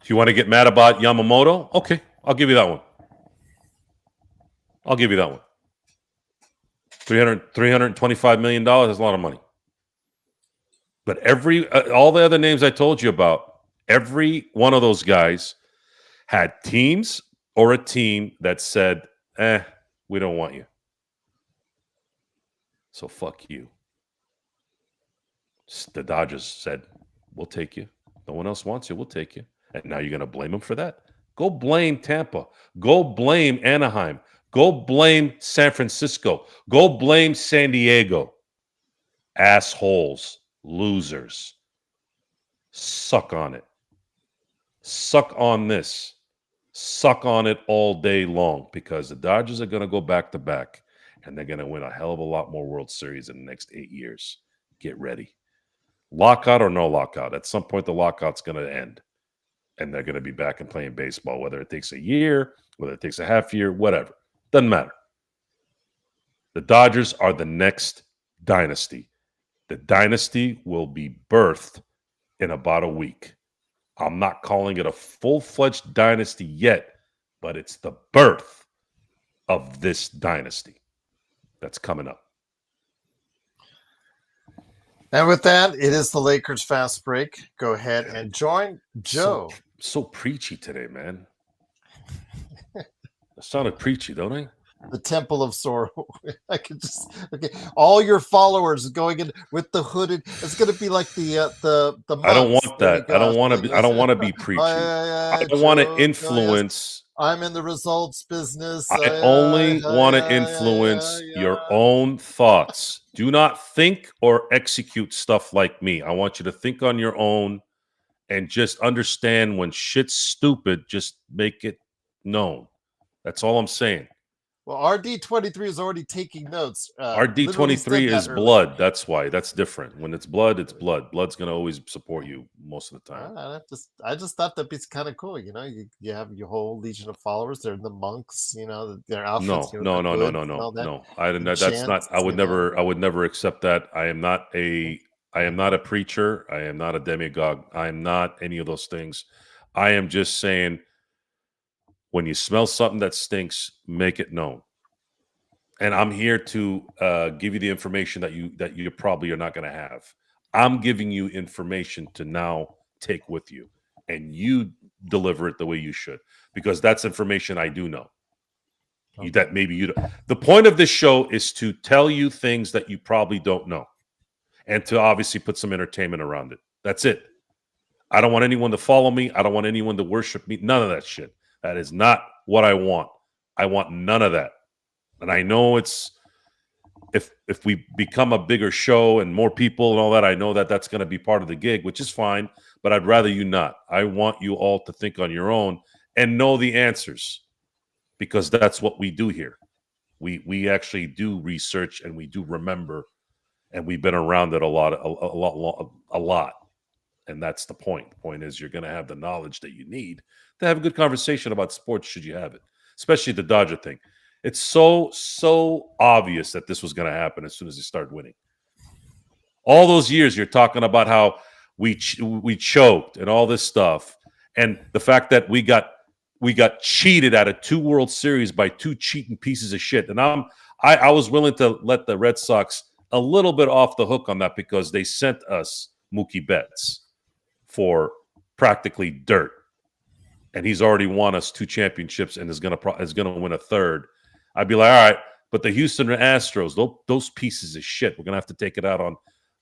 If you want to get mad about Yamamoto, okay, I'll give you that one. I'll give you that one. $325 million is a lot of money. But all the other names I told you about, every one of those guys had teams or a team that said, we don't want you. So fuck you. The Dodgers said, we'll take you. No one else wants you. We'll take you. And now you're going to blame them for that? Go blame Tampa. Go blame Anaheim. Go blame San Francisco. Go blame San Diego. Assholes. Losers. Suck on it. Suck on this. Suck on it all day long because the Dodgers are going to go back to back and they're going to win a hell of a lot more World Series in the next 8 years. Get ready. Lockout or no lockout. At some point, the lockout's going to end and they're going to be back and playing baseball, whether it takes a year, whether it takes a half year, whatever. Doesn't matter. The Dodgers are the next dynasty. The dynasty will be birthed in about a week. I'm not calling it a full-fledged dynasty yet, but it's the birth of this dynasty that's coming up. And with that, it is the Lakers Fast Break. Go ahead and join Joe. So preachy today, man. I sounded preachy, don't I? The Temple of Sorrow. I could just all your followers going in with the hooded. It's going to be like the I don't want that. I don't want to be preachy. I don't want to influence. I'm in the results business. I only want to influence your own thoughts. Do not think or execute stuff like me. I want you to think on your own and just understand when shit's stupid, just make it known. That's all I'm saying. Well, RD23 is already taking notes. RD23 is blood. That's why. That's different. When it's blood, it's blood. Blood's going to always support you most of the time. I just thought that'd be kind of cool. You know, you have your whole legion of followers. They're the monks. You know, their outfits. No. I didn't. That's not. I would never accept that. I am not a preacher. I am not a demagogue. I am not any of those things. I am just saying, when you smell something that stinks, make it known. And I'm here to give you the information that you probably are not going to have. I'm giving you information to now take with you, and you deliver it the way you should, because that's information I do know. That maybe you don't. The point of this show is to tell you things that you probably don't know, and to obviously put some entertainment around it. That's it. I don't want anyone to follow me. I don't want anyone to worship me. None of that shit. That is not what I want. I want none of that. And I know it's if we become a bigger show and more people and all that, I know that that's going to be part of the gig, which is fine. But I'd rather you not. I want you all to think on your own and know the answers, because that's what we do here. We actually do research, and we do remember, and we've been around it a lot. And that's the point. The point is, you're going to have the knowledge that you need to have a good conversation about sports, should you have it, especially the Dodger thing. It's so obvious that this was going to happen as soon as they started winning. All those years you're talking about how we choked and all this stuff, and the fact that we got cheated out of 2 World Series by 2 cheating pieces of shit. And I was willing to let the Red Sox a little bit off the hook on that, because they sent us Mookie Betts for practically dirt, and he's already won us 2 championships and is gonna win a third. I'd be like, all right, but the Houston Astros, those pieces of shit, we're gonna have to take it out on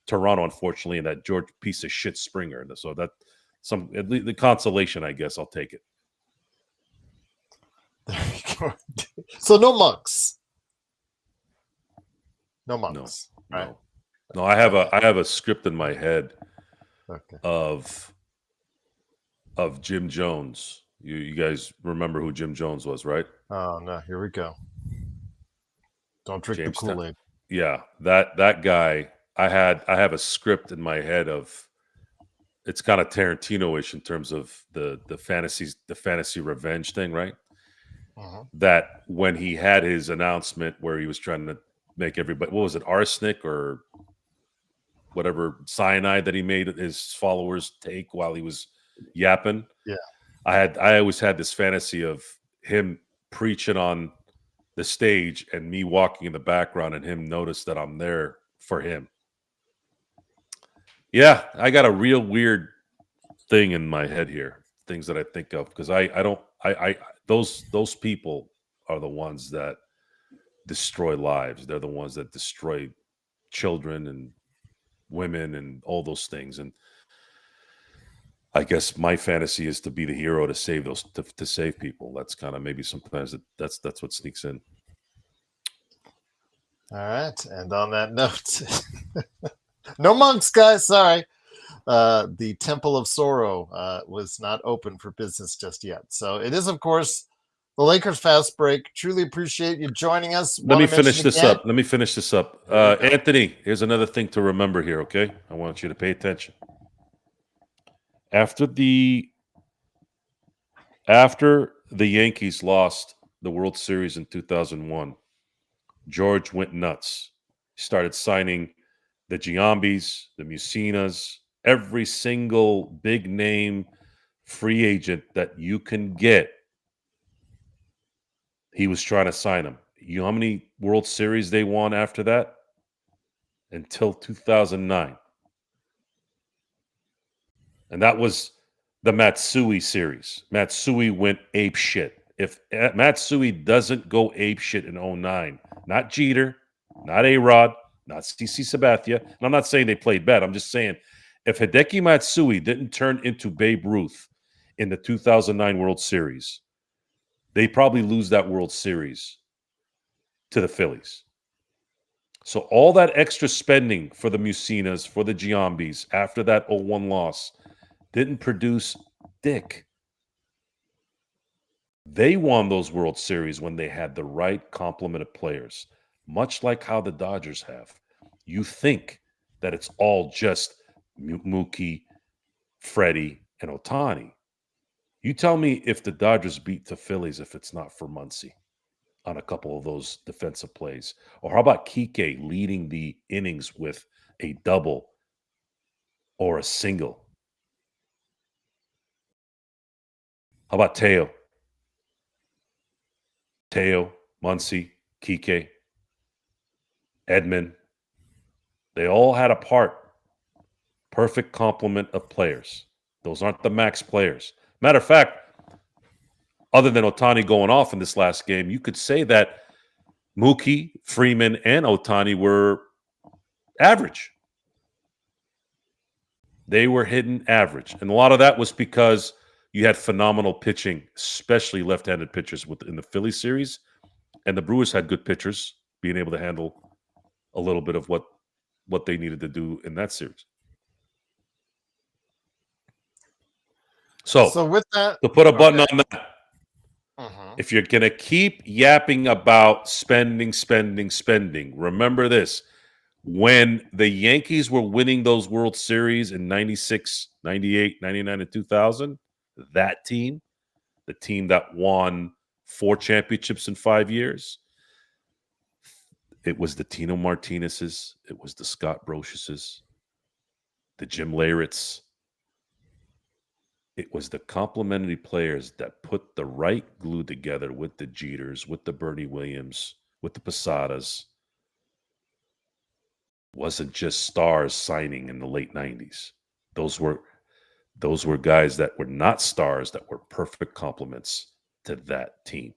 Toronto, unfortunately, and that George piece of shit Springer. And so that at least the consolation, I guess, I'll take it. There you go. So no monks. No monks. No, right? No. I have a script in my head of Jim Jones. You guys remember who Jim Jones was, right? Oh no, here we go. Don't drink the Kool-Aid. Yeah, that guy. I have a script in my head of, it's kind of Tarantino-ish in terms of the fantasy revenge thing, right? That when he had his announcement where he was trying to make everybody, what was it, arsenic or whatever cyanide that he made his followers take while he was yapping. Yeah. I always had this fantasy of him preaching on the stage and me walking in the background and him notice that I'm there for him. Yeah, I got a real weird thing in my head here, things that I think of, because those people are the ones that destroy lives. They're the ones that destroy children and women and all those things. And I guess my fantasy is to be the hero to save those, to save people. That's kind of maybe sometimes that's what sneaks in. All right, and on that note, no monks, guys. Sorry, the Temple of Sorrow was not open for business just yet. So it is, of course, the Lakers Fast Break. Truly appreciate you joining us. Let me finish this up. Anthony, here's another thing to remember here, okay? I want you to pay attention. After the Yankees lost the World Series in 2001, George went nuts. He started signing the Giambis, the Musinas, every single big name free agent that you can get. He was trying to sign them. You know how many World Series they won after that? Until 2009. And that was the Matsui series. Matsui went ape shit. If Matsui doesn't go ape shit in 2009, not Jeter, not A-Rod, not CC Sabathia, and I'm not saying they played bad. I'm just saying, if Hideki Matsui didn't turn into Babe Ruth in the 2009 World Series, they probably lose that World Series to the Phillies. So all that extra spending for the Musinas, for the Giambis, after that 0-1 loss, didn't produce dick. They won those World Series when they had the right complement of players, much like how the Dodgers have. You think that it's all just Mookie, Freddie, and Ohtani. You tell me if the Dodgers beat the Phillies if it's not for Muncy on a couple of those defensive plays. Or how about Kike leading the innings with a double or a single? How about Teo? Teo, Muncy, Kike, Edmund. They all had a part. Perfect complement of players. Those aren't the max players. Matter of fact, other than Ohtani going off in this last game, you could say that Mookie, Freeman, and Ohtani were average. They were hitting average. And a lot of that was because you had phenomenal pitching, especially left-handed pitchers in the Philly series. And the Brewers had good pitchers being able to handle a little bit of what they needed to do in that series. So with that, to put a button on that, if you're going to keep yapping about spending, remember this. When the Yankees were winning those World Series in 96, 98, 99, and 2000, that team, the team that won 4 championships in 5 years, it was the Tino Martinez's, it was the Scott Brosius's, the Jim Leyritz. It was the complementary players that put the right glue together with the Jeters, with the Bernie Williams, with the Posadas. Wasn't just stars signing in the late 90s. Those were guys that were not stars, that were perfect complements to that team.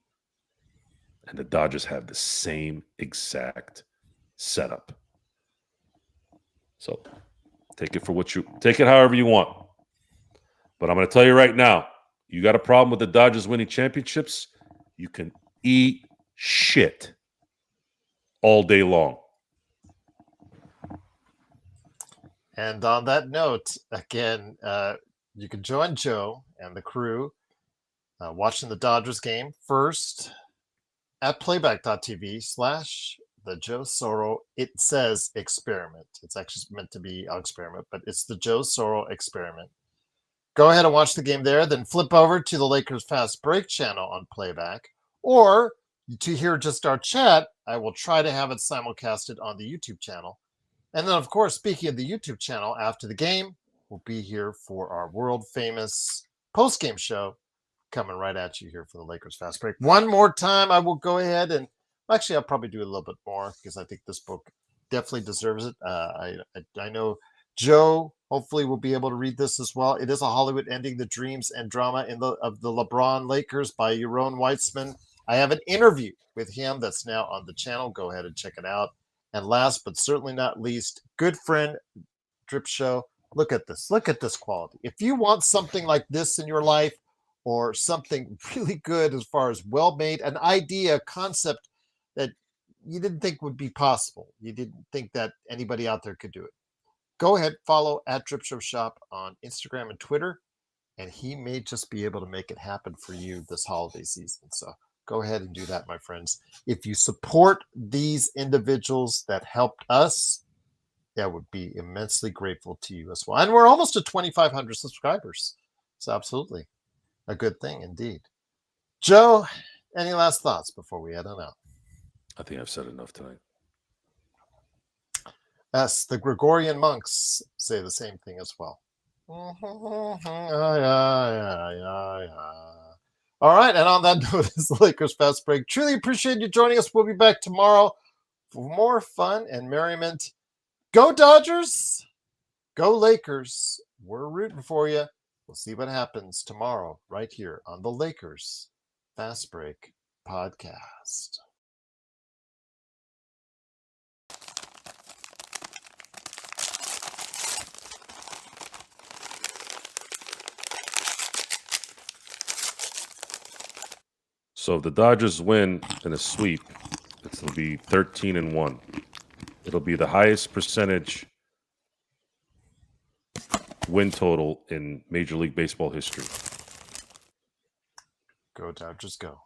And the Dodgers have the same exact setup. So take it however you want. But I'm going to tell you right now, you got a problem with the Dodgers winning championships, you can eat shit all day long. And on that note, again, you can join Joe and the crew watching the Dodgers game first at playback.tv/the Joe Soro. It says experiment. It's actually meant to be experiment, but it's the Joe Soro experiment. Go ahead and watch the game there, then flip over to the Lakers Fast Break channel on playback. Or to hear just our chat, I will try to have it simulcasted on the YouTube channel. And then, of course, speaking of the YouTube channel, after the game, we'll be here for our world-famous post-game show coming right at you here for the Lakers Fast Break. One more time, I will go ahead and actually, I'll probably do a little bit more because I think this book definitely deserves it. I know Joe hopefully will be able to read this as well. It is a Hollywood ending, the dreams and drama of the LeBron Lakers by Yaron Weitzman. I have an interview with him that's now on the channel. Go ahead and check it out. And last but certainly not least, good friend Drip Show. Look at this. Look at this quality. If you want something like this in your life, or something really good as far as well-made, an idea, concept that you didn't think would be possible, you didn't think that anybody out there could do it, go ahead, follow at Drip Show Shop on Instagram and Twitter, and he may just be able to make it happen for you this holiday season. So go ahead and do that, my friends. If you support these individuals that helped us, that would be immensely grateful to you as well. And we're almost at 2,500 subscribers. So absolutely a good thing indeed. Joe, any last thoughts before we head on out? I think I've said enough tonight. Yes, the Gregorian monks say the same thing as well. All right, and on that note, this is the Lakers Fast Break. Truly appreciate you joining us. We'll be back tomorrow for more fun and merriment. Go Dodgers! Go Lakers! We're rooting for you. We'll see what happens tomorrow right here on the Lakers Fast Break podcast. So if the Dodgers win in a sweep, it'll be 13-1. It'll be the highest percentage win total in Major League Baseball history. Go Dodgers, go.